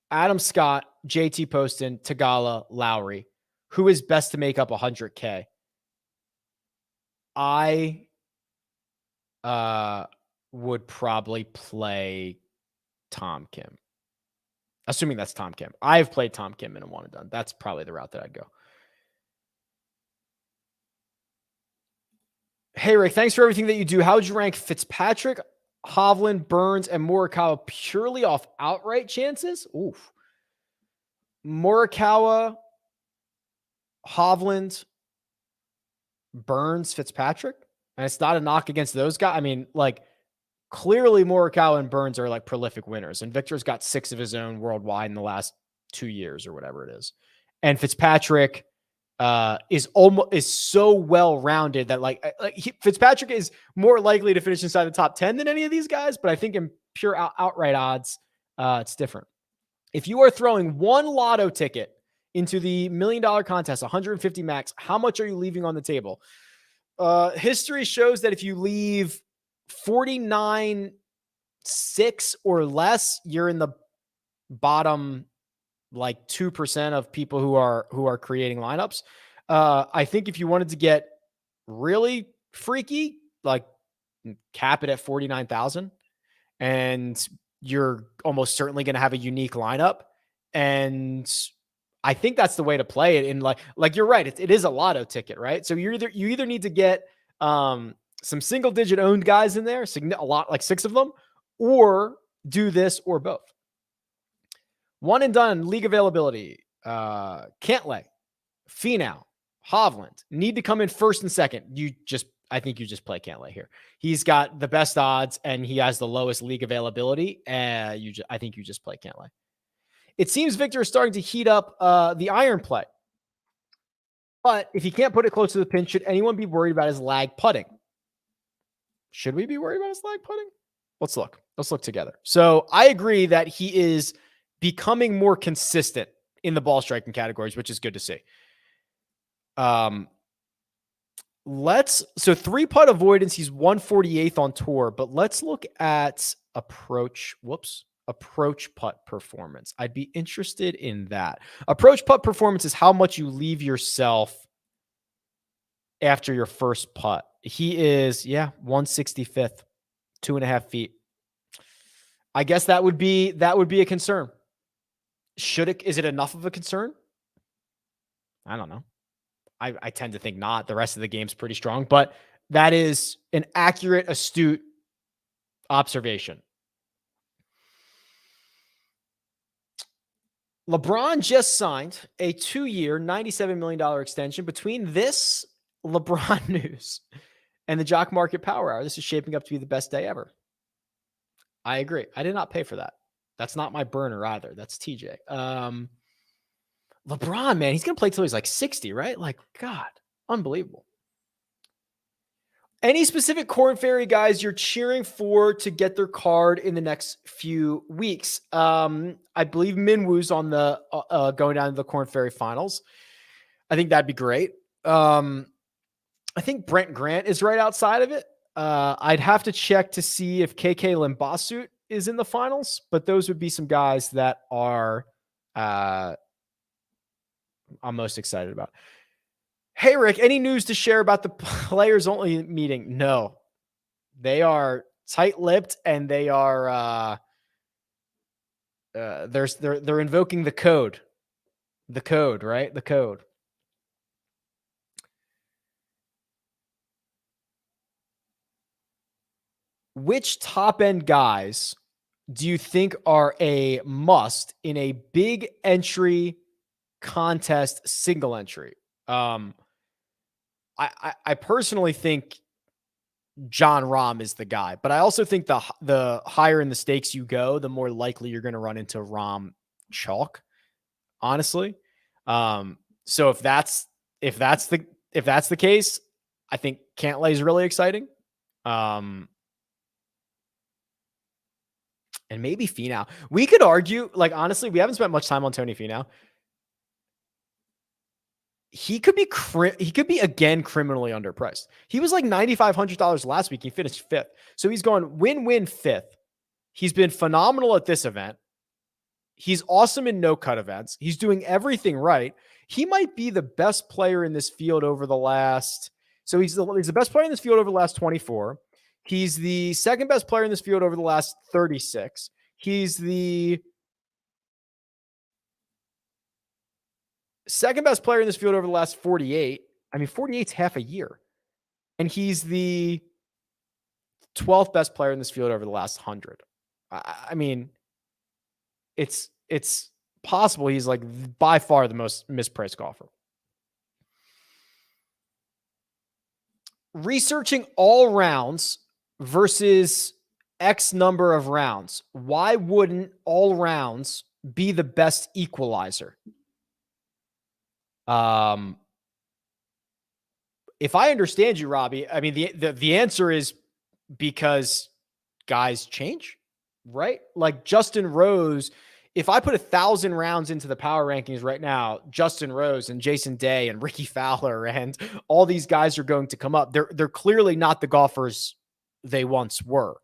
Adam Scott, JT Poston, Tagala, Lowry. Who is best to make up 100K? I would probably play Tom Kim. Assuming that's Tom Kim. I've played Tom Kim in a one and done. That's probably the route that I'd go. Hey, Rick, thanks for everything that you do. How would you rank Fitzpatrick, Hovland, Burns, and Morikawa purely off outright chances? Oof. Morikawa, Hovland, Burns, Fitzpatrick. And it's not a knock against those guys. I mean, like, clearly Morikawa and Burns are like prolific winners. And Victor's got 6 of his own worldwide in the last 2 years or whatever it is. And Fitzpatrick is so well-rounded that Fitzpatrick is more likely to finish inside the top 10 than any of these guys. But I think in pure outright odds, it's different. If you are throwing one lotto ticket into the $1 million contest, 150 max, how much are you leaving on the table? History shows that if you leave 49.6 or less, you're in the bottom like 2% of people who are creating lineups. I think if you wanted to get really freaky, like cap it at 49,000, and you're almost certainly going to have a unique lineup. And I think that's the way to play it. In like you're right, it is a lotto ticket, right? So you either need to get some single digit owned guys in there, a lot, like 6 of them, or do this or both. One and done league availability. Cantlay, Finau, Hovland need to come in first and second. I think you just play Cantlay here. He's got the best odds and he has the lowest league availability. I think you just play Cantlay. It seems Victor is starting to heat up the iron play. But if he can't put it close to the pin, should anyone be worried about his lag putting? Should we be worried about his lag putting? Let's look. Let's look together. So I agree that he is becoming more consistent in the ball striking categories, which is good to see. So 3-putt avoidance, he's 148th on tour, but let's look at approach putt performance. I'd be interested in that. Approach putt performance is how much you leave yourself after your first putt. He is 165th, 2.5 feet. I guess that would be a concern. Is it enough of a concern? I don't know. I tend to think not. The rest of the game's pretty strong, but that is an accurate, astute observation. LeBron just signed a 2-year, $97 million extension. Between this LeBron news and the Jock Market Power Hour, this is shaping up to be the best day ever. I agree. I did not pay for that. That's not my burner either. That's TJ. LeBron, man, he's going to play till he's like 60, right? Like, God, unbelievable. Any specific Korn Ferry guys you're cheering for to get their card in the next few weeks? I believe Minwoo's on the going down to the Korn Ferry finals. I think that'd be great. I think Brent Grant is right outside of it. I'd have to check to see if KK Limbasut is in the finals, but those would be some guys that are I'm most excited about. Hey, Rick, any news to share about the players only meeting? No, they are tight-lipped and they are, they're invoking the code, right? The code. Which top-end guys do you think are a must in a big entry contest single entry? I personally think John Rahm is the guy, but I also think the higher in the stakes you go, the more likely you're going to run into Rahm chalk, honestly. So if that's the case, I think Cantlay is really exciting. And maybe Finau. We could argue, like, honestly, we haven't spent much time on Tony Finau. He could be again criminally underpriced. He was like $9,500 last week. He finished 5th. So he's going win-win 5th. He's been phenomenal at this event. He's awesome in no-cut events. He's doing everything right. He might be the best player in this field over the last. So he's the best player in this field over the last 24. He's the second best player in this field over the last 36. He's the second best player in this field over the last 48. I mean, 48's half a year. And he's the 12th best player in this field over the last 100. I mean, it's possible he's like by far the most mispriced golfer. Researching all rounds versus X number of rounds. Why wouldn't all rounds be the best equalizer? If I understand you, Robbie, I mean, the answer is because guys change, right? Like Justin Rose, if I put 1,000 rounds into the power rankings right now, Justin Rose and Jason Day and Ricky Fowler and all these guys are going to come up. They're clearly not the golfers they once were.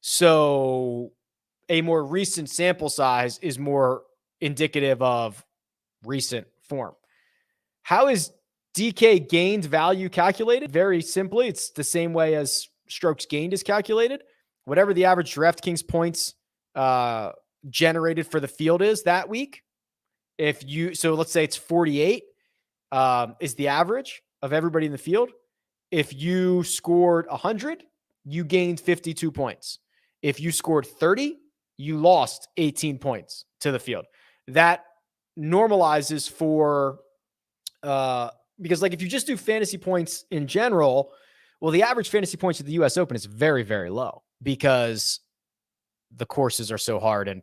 So a more recent sample size is more indicative of recent form. How is DK gained value calculated? Very simply, it's the same way as strokes gained is calculated. Whatever the average DraftKings points generated for the field is that week. So let's say it's 48 is the average of everybody in the field. If you scored 100, you gained 52 points. If you scored 30, you lost 18 points to the field. That normalizes for because like if you just do fantasy points in general, Well, the average fantasy points at the US Open is very, very low because the courses are so hard and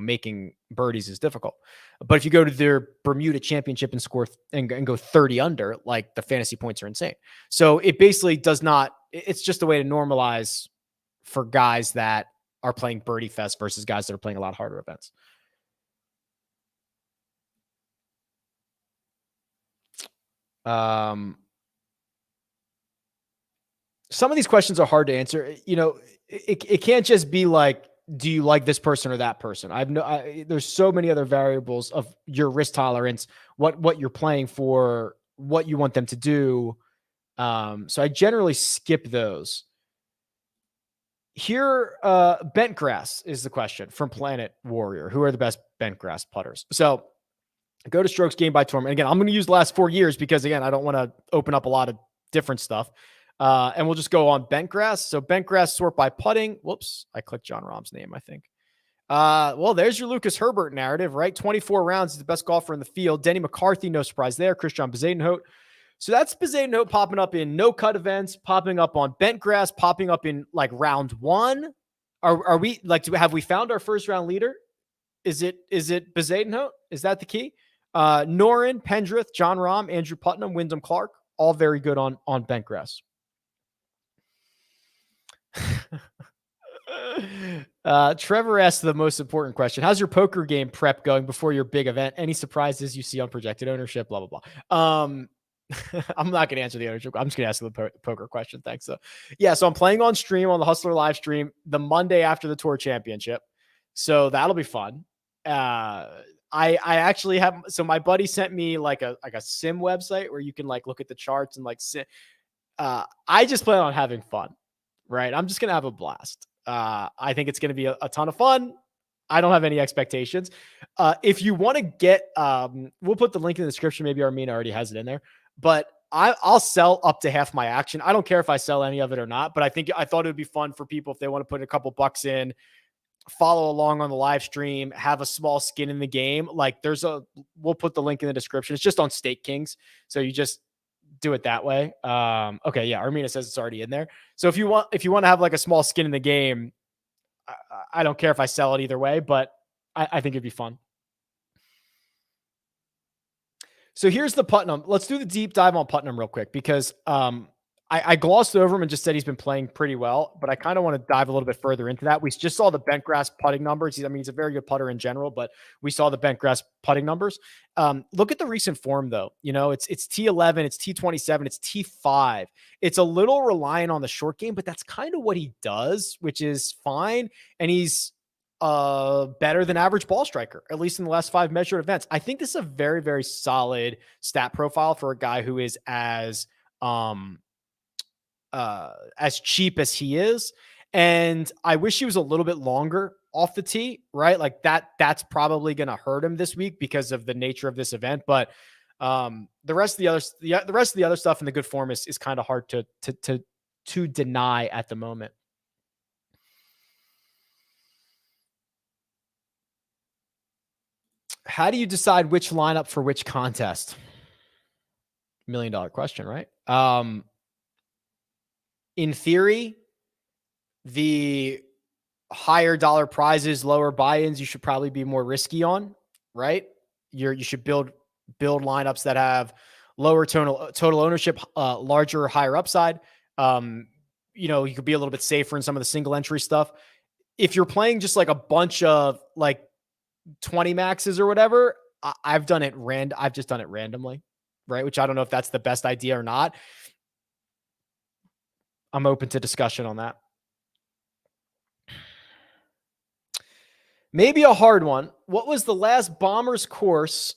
making birdies is difficult. But if you go to their Bermuda Championship and score and go 30 under, like the fantasy points are insane. So it basically does not. It's just a way to normalize for guys that are playing Birdie Fest versus guys that are playing a lot harder events. Some of these questions are hard to answer. It can't just be like, do you like this person or that person? There's so many other variables of your risk tolerance, what you're playing for, what you want them to do. So I generally skip those. Here, bent grass is the question from Planet Warrior. Who are the best bent grass putters? So go to strokes gained by tournament. Again, I'm going to use the last 4 years because, again, I don't want to open up a lot of different stuff. And we'll just go on bent grass. So bent grass sort by putting. Whoops, I clicked John Rahm's name, I think. Well, there's your Lucas Herbert narrative, right? 24 rounds, he's the best golfer in the field. Denny McCarthy, no surprise there. Christian Bezuidenhout. So that's Bezuidenhout popping up in no-cut events, popping up on bent grass, popping up in like round one. Are we like, have we found our first round leader? Is it Bezuidenhout? Is that the key? Norin, Pendrith, John Rahm, Andrew Putnam, Wyndham Clark, all very good on bent grass. Trevor asked the most important question. How's your poker game prep going before your big event? Any surprises you see on projected ownership? Blah, blah, blah. I'm not going to answer the ownership. I'm just going to ask the poker question. Thanks. So I'm playing on stream on the Hustler live stream the Monday after the Tour Championship. So that'll be fun. I actually have, so my buddy sent me like a sim website where you can like look at the charts and like I just plan on having fun, right? I'm just going to have a blast. I think it's going to be a ton of fun. I don't have any expectations. If you want to get, we'll put the link in the description. Maybe Armina already has it in there, but I'll sell up to half my action. I don't care if I sell any of it or not, but I thought it would be fun for people if they want to put a couple bucks in, follow along on the live stream, have a small skin in the game. Like we'll put the link in the description. It's just on Stake Kings. So you just do it that way. Okay. Yeah. Armina says it's already in there. So if you want to have like a small skin in the game, I don't care if I sell it either way, but I think it'd be fun. So here's the Putnam. Let's do the deep dive on Putnam real quick because I glossed over him and just said he's been playing pretty well, but I kind of want to dive a little bit further into that. We just saw the bent grass putting numbers. He's a very good putter in general, but we saw the bent grass putting numbers. Look at the recent form though. It's T11, it's T27, it's T5. It's a little reliant on the short game, but that's kind of what he does, which is fine. And he's better than average ball striker, at least in the last 5 measured events. I think this is a very, very solid stat profile for a guy who is as cheap as he is. And I wish he was a little bit longer off the tee, right? Like that's probably going to hurt him this week because of the nature of this event. But the rest of the other stuff in the good form is kind of hard to deny at the moment. How do you decide which lineup for which contest? $1 million question, right? In theory, the higher dollar prizes, lower buy-ins, you should probably be more risky on, right? You should build lineups that have lower total ownership, larger, higher upside. You could be a little bit safer in some of the single entry stuff. If you're playing just like a bunch of like 20 maxes or whatever, I've just done it randomly, right? Which I don't know if that's the best idea or not. I'm open to discussion on that. Maybe a hard one. What was the last Bombers course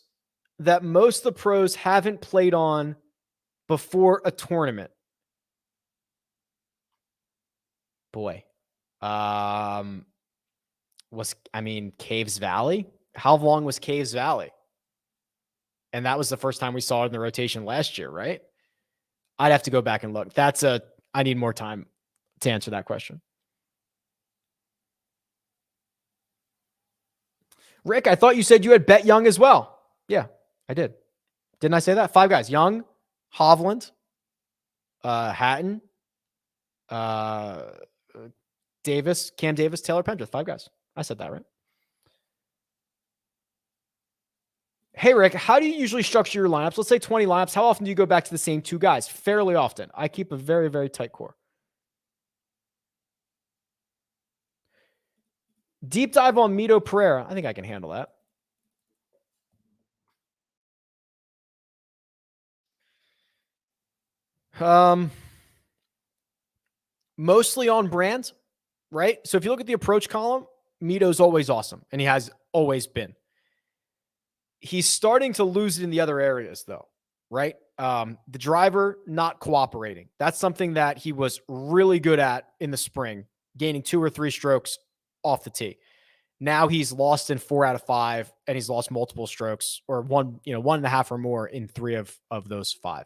that most of the pros haven't played on before a tournament? Boy. Caves Valley? How long was Caves Valley? And that was the first time we saw it in the rotation last year, right? I'd have to go back and look. I need more time to answer that question. Rick, I thought you said you had bet Young as well. Yeah, I did. Didn't I say that? 5 guys. Young, Hovland, Hatton, Davis, Cam Davis, Taylor Pendrith, 5 guys. I said that right. Hey, Rick, how do you usually structure your lineups? Let's say 20 lineups. How often do you go back to the same 2 guys? Fairly often. I keep a very, very tight core. Deep dive on Mito Pereira. I think I can handle that. Mostly on brand, right? So if you look at the approach column, Mito's always awesome, and he has always been. He's starting to lose it in the other areas, though, right? The driver not cooperating. That's something that he was really good at in the spring, gaining 2 or 3 strokes off the tee. Now he's lost in 4 out of 5, and he's lost multiple strokes, or 1.5 or more in 3 of those 5.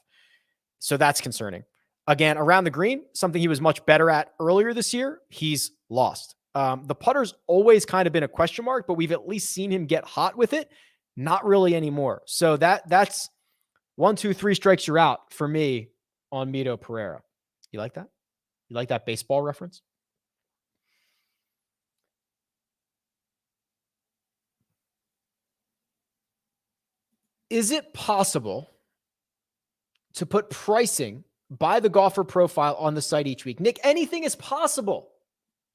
So that's concerning. Again, around the green, something he was much better at earlier this year, he's lost. The putter's always kind of been a question mark, but we've at least seen him get hot with it. Not really anymore. So that's 1, 2, 3 strikes you're out for me on Mito Pereira. You like that? You like that baseball reference? Is it possible to put pricing by the golfer profile on the site each week? Nick, anything is possible.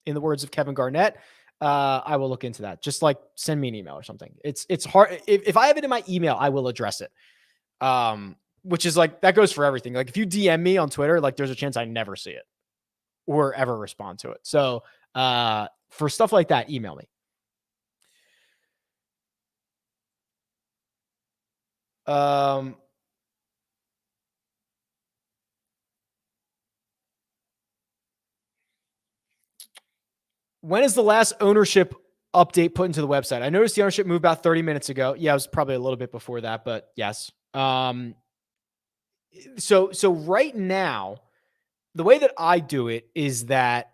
In the words of Kevin Garnett, I will look into that. Just like send me an email or something. It's hard. If I have it in my email, I will address it. Which is like, that goes for everything. Like if you DM me on Twitter, like there's a chance I never see it or ever respond to it. So for stuff like that, email me. When is the last ownership update put into the website? I noticed the ownership moved about 30 minutes ago. Yeah, it was probably a little bit before that, but yes. So right now, the way that I do it is that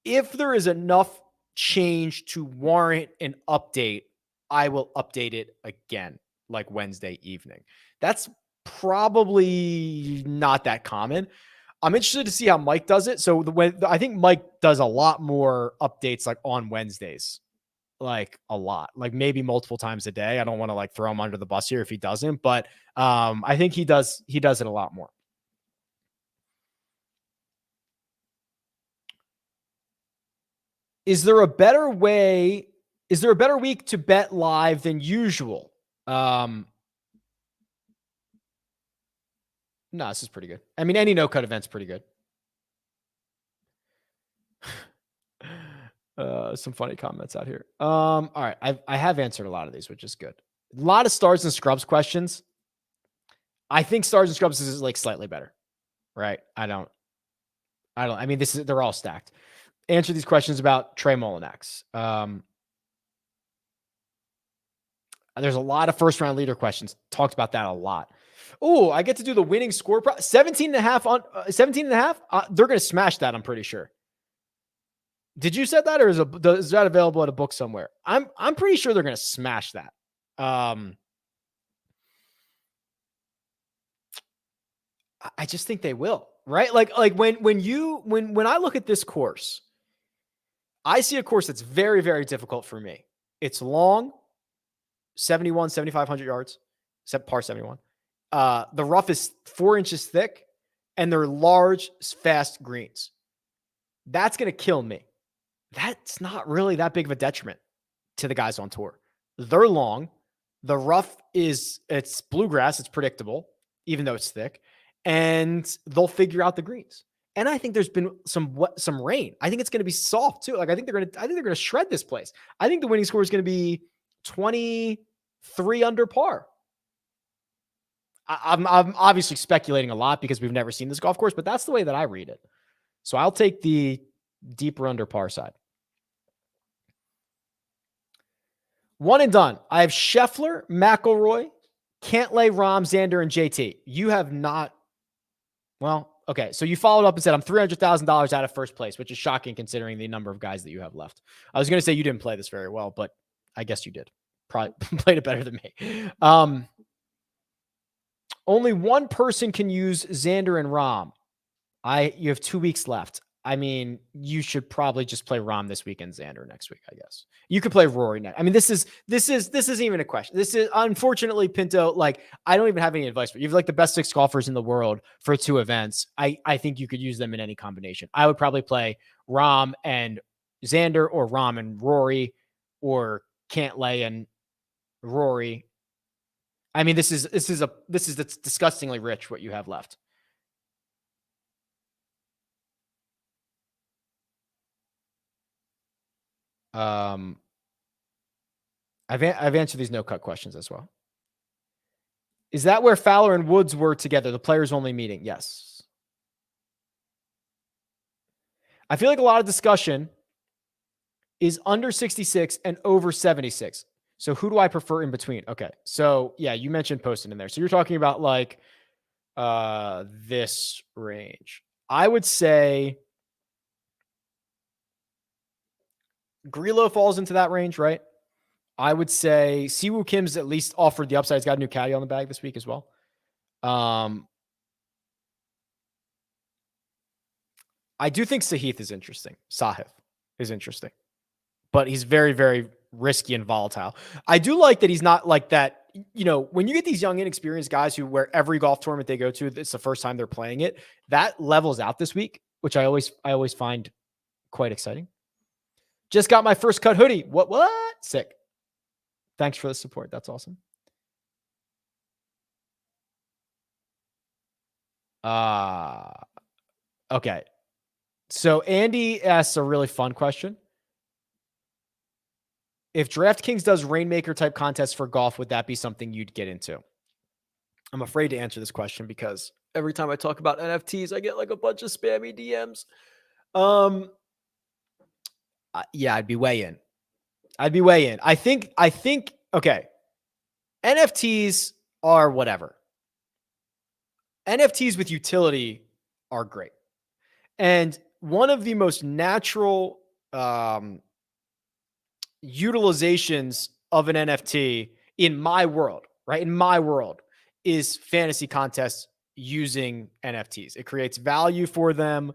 if there is enough change to warrant an update, I will update it again, like Wednesday evening. That's probably not that common. I'm interested to see how Mike does it. So I think Mike does a lot more updates like on Wednesdays, like a lot, like maybe multiple times a day. I don't want to like throw him under the bus here if he doesn't, but I think he does it a lot more. Is there a better way? Is there a better week to bet live than usual? No, this is pretty good. I mean, any no-cut event's pretty good. Some funny comments out here. All right. I have answered a lot of these, which is good. A lot of stars and scrubs questions. I think stars and scrubs is like slightly better, right? I mean, they're all stacked. Answer these questions about Trey Mullinax. There's a lot of first round leader questions. Talked about that a lot. Oh, I get to do the winning score. 17 and a half on 17 and a half. They're going to smash that. I'm pretty sure. Did you set that, or is that available at a book somewhere? I'm pretty sure they're going to smash that. I just think they will, right? Like when I look at this course, I see a course that's very, very difficult for me. It's long, 7,500 yards, except par 71. The rough is 4 inches thick, and they're large, fast greens. That's going to kill me. That's not really that big of a detriment to the guys on tour. They're long. The rough it's bluegrass. It's predictable, even though it's thick, and they'll figure out the greens. And I think there's been some rain. I think it's going to be soft too. Like I think they're going to shred this place. I think the winning score is going to be 23 under par. I'm obviously speculating a lot because we've never seen this golf course, but that's the way that I read it. So I'll take the deeper under par side. One and done. I have Scheffler, McIlroy, Cantlay, Rahm, Xander, and JT. You have not. Well, okay. So you followed up and said, I'm $300,000 out of first place, which is shocking considering the number of guys that you have left. I was going to say you didn't play this very well, but I guess you did. Probably played it better than me. Only one person can use Xander and Rahm. You have 2 weeks left. I mean, you should probably just play Rahm this week and Xander next week, I guess. You could play Rory next. I mean, this isn't even a question. This is, unfortunately, Pinto, like, I don't even have any advice for you. You have like the best 6 golfers in the world for 2 events. I think you could use them in any combination. I would probably play Rahm and Xander, or Rahm and Rory, or Cantlay and Rory. I mean, this is disgustingly rich what you have left. I've answered these no-cut questions as well. Is that where Fowler and Woods were together? The players only meeting? Yes. I feel like a lot of discussion is under 66 and over 76. So who do I prefer in between? Okay. So yeah, you mentioned Poston in there. So you're talking about like this range. I would say Grillo falls into that range, right? I would say Siwoo Kim's at least offered the upside. He's got a new caddy on the bag this week as well. I do think Sahith is interesting. Sahith is interesting, but he's very, very risky and volatile. I do like that he's not like that. You know, when you get these young, inexperienced guys who, where every golf tournament they go to, it's the first time they're playing it, that levels out this week, which I always find quite exciting. Just got my first cut hoodie. What? Sick. Thanks for the support. That's awesome. Okay. So Andy asks a really fun question. If DraftKings does Rainmaker type contests for golf, would that be something you'd get into? I'm afraid to answer this question because every time I talk about NFTs, I get like a bunch of spammy DMs. Yeah, I'd be way in. I think, okay. NFTs are whatever. NFTs with utility are great. And one of the most natural utilizations of an NFT in my world, right? In my world, is fantasy contests using NFTs. It creates value for them.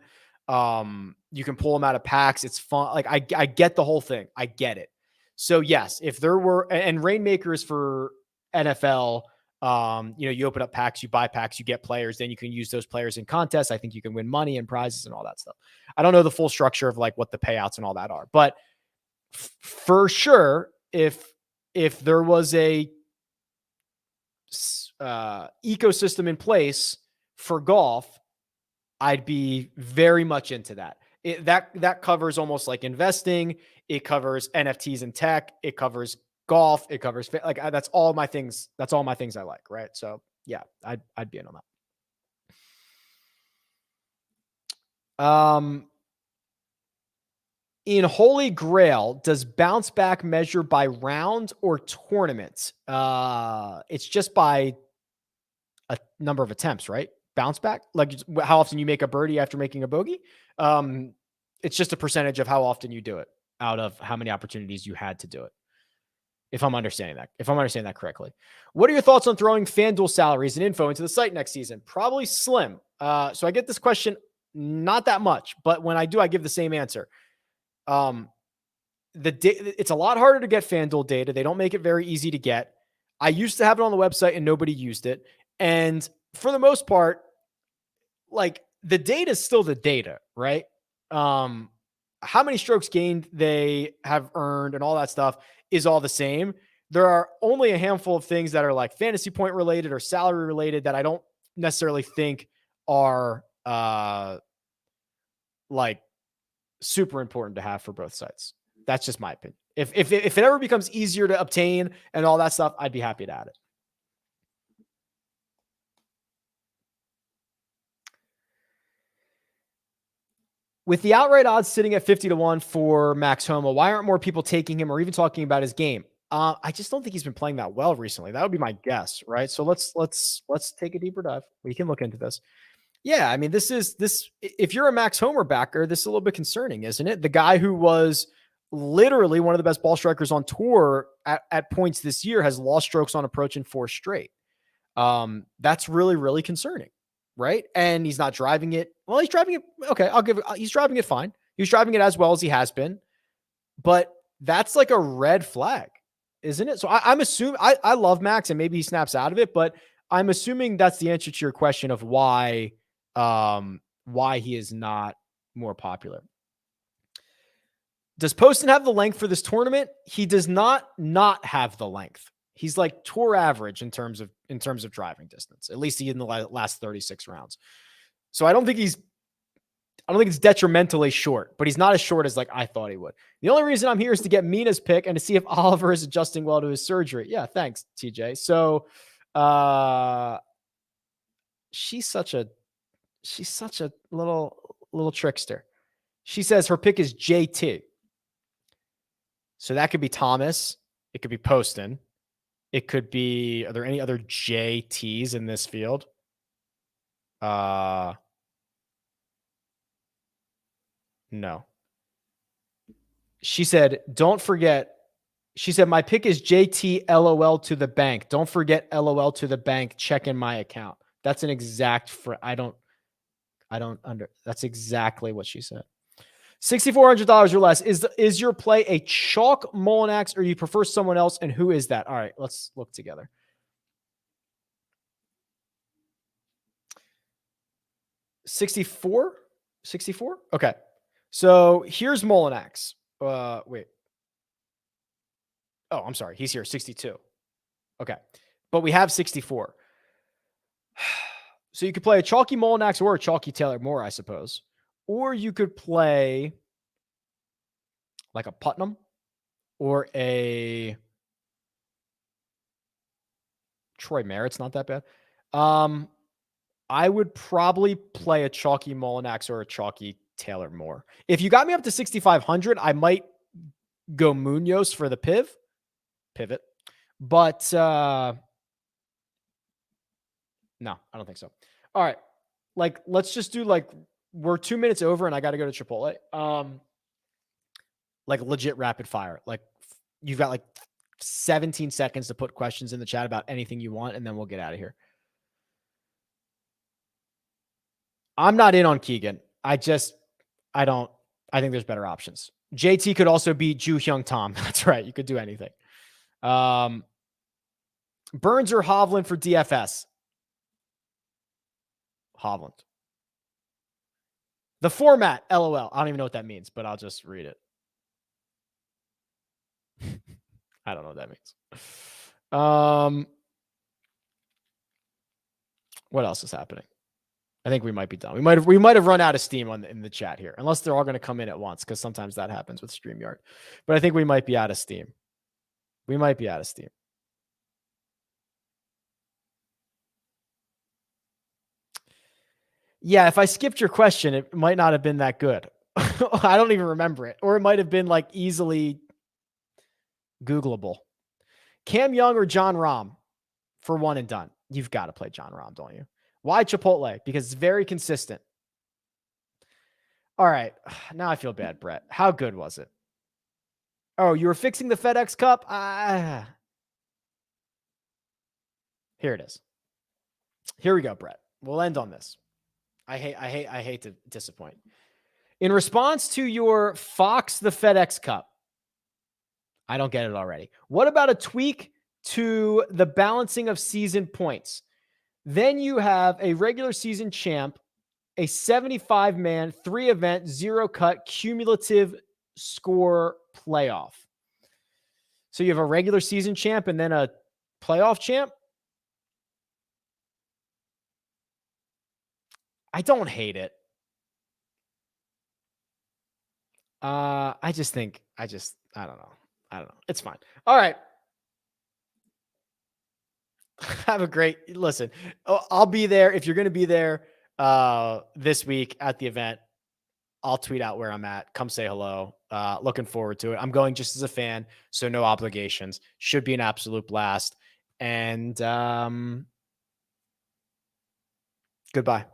You can pull them out of packs. It's fun. Like I get the whole thing. I get it. So yes, if there were, and Rainmaker is for NFL, you open up packs, you buy packs, you get players, then you can use those players in contests. I think you can win money and prizes and all that stuff. I don't know the full structure of like what the payouts and all that are, but for sure, if there was a ecosystem in place for golf, I'd be very much into that. That covers almost like investing. It covers NFTs and tech. It covers golf. It covers like that's all my things. That's all my things I like. Right. So yeah, I'd be in on that. In Holy Grail, does bounce back measure by round or tournament? It's just by a number of attempts, right? Bounce back, like how often you make a birdie after making a bogey. It's just a percentage of how often you do it out of how many opportunities you had to do it. If I'm understanding that correctly. What are your thoughts on throwing FanDuel salaries and info into the site next season? Probably slim. So I get this question not that much, but when I do, I give the same answer. It's a lot harder to get FanDuel data. They don't make it very easy to get. I used to have it on the website and nobody used it. And for the most part, like the data is still the data, right? How many strokes gained they have earned and all that stuff is all the same. There are only a handful of things that are like fantasy point related or salary related that I don't necessarily think are like super important to have for both sites. That's just my opinion. If it ever becomes easier to obtain and all that stuff, I'd be happy to add it. With the outright odds sitting at 50-1 for Max Homa, why aren't more people taking him or even talking about his game? I just don't think he's been playing that well recently. That would be my guess, right? So let's take a deeper dive. We can look into this. Yeah, I mean, this. If you're a Max Homer backer, this is a little bit concerning, isn't it? The guy who was literally one of the best ball strikers on tour at points this year has lost strokes on approach in 4 straight. That's really, really concerning, right? And he's not driving it. Well, he's driving it. Okay, he's driving it fine. He's driving it as well as he has been, but that's like a red flag, isn't it? So I'm assuming I love Max and maybe he snaps out of it, but I'm assuming that's the answer to your question of why he is not more popular. Does Poston have the length for this tournament? He does not have the length. He's like tour average in terms of driving distance, at least in the last 36 rounds. So I don't think it's detrimentally short, but he's not as short as like I thought he would. The only reason I'm here is to get Mina's pick and to see if Oliver is adjusting well to his surgery. Yeah, thanks, TJ. So she's such a little trickster. She says her pick is JT. So that could be Thomas. It could be Poston. It could be, are there any other JTs in this field? No. She said, don't forget. She said, my pick is JT LOL to the bank. Don't forget LOL to the bank. Check in my account. That's an exact, that's exactly what she said. $6,400 or less. Is your play a chalk Mullinax or you prefer someone else? And who is that? All right, let's look together. $64? Okay. So here's Mullinax. Wait. Oh, I'm sorry. He's here. 62. Okay. But we have 64. So you could play a chalky Mullinax or a chalky Taylor Moore, I suppose. Or you could play like a Putnam or a Troy Merritt's not that bad. I would probably play a chalky Mullinax or a chalky Taylor Moore. If you got me up to 6,500, I might go Munoz for the pivot. But no, I don't think so. All right. Like, let's just do like, we're 2 minutes over and I got to go to Chipotle. Like legit rapid fire. Like you've got like 17 seconds to put questions in the chat about anything you want, and then we'll get out of here. I'm not in on Keegan. I think there's better options. JT could also be Ju Hyung Tom. That's right. You could do anything. Burns or Hovland for DFS? Hovland. The format, LOL. I don't even know what that means, but I'll just read it. I don't know what that means. What else is happening? I think we might be done. We might have run out of steam in the chat here, unless they're all going to come in at once, because sometimes that happens with StreamYard. But I think we might be out of steam. Yeah, if I skipped your question, it might not have been that good. I don't even remember it. Or it might have been like easily Googleable. Cam Young or John Rahm for one and done. You've got to play John Rahm, don't you? Why Chipotle? Because it's very consistent. All right. Now I feel bad, Brett. How good was it? Oh, you were fixing the FedEx Cup? Here it is. Here we go, Brett. We'll end on this. I hate to disappoint. In response to your Fox the FedEx Cup, I don't get it already. What about a tweak to the balancing of season points? Then you have a regular season champ, a 75-man, 3-event, 0-cut, cumulative score playoff. So you have a regular season champ and then a playoff champ? I don't hate it. I don't know. It's fine. All right. Have a great, listen, I'll be there. If you're going to be there this week at the event, I'll tweet out where I'm at. Come say hello. Looking forward to it. I'm going just as a fan, so no obligations. Should be an absolute blast. And goodbye.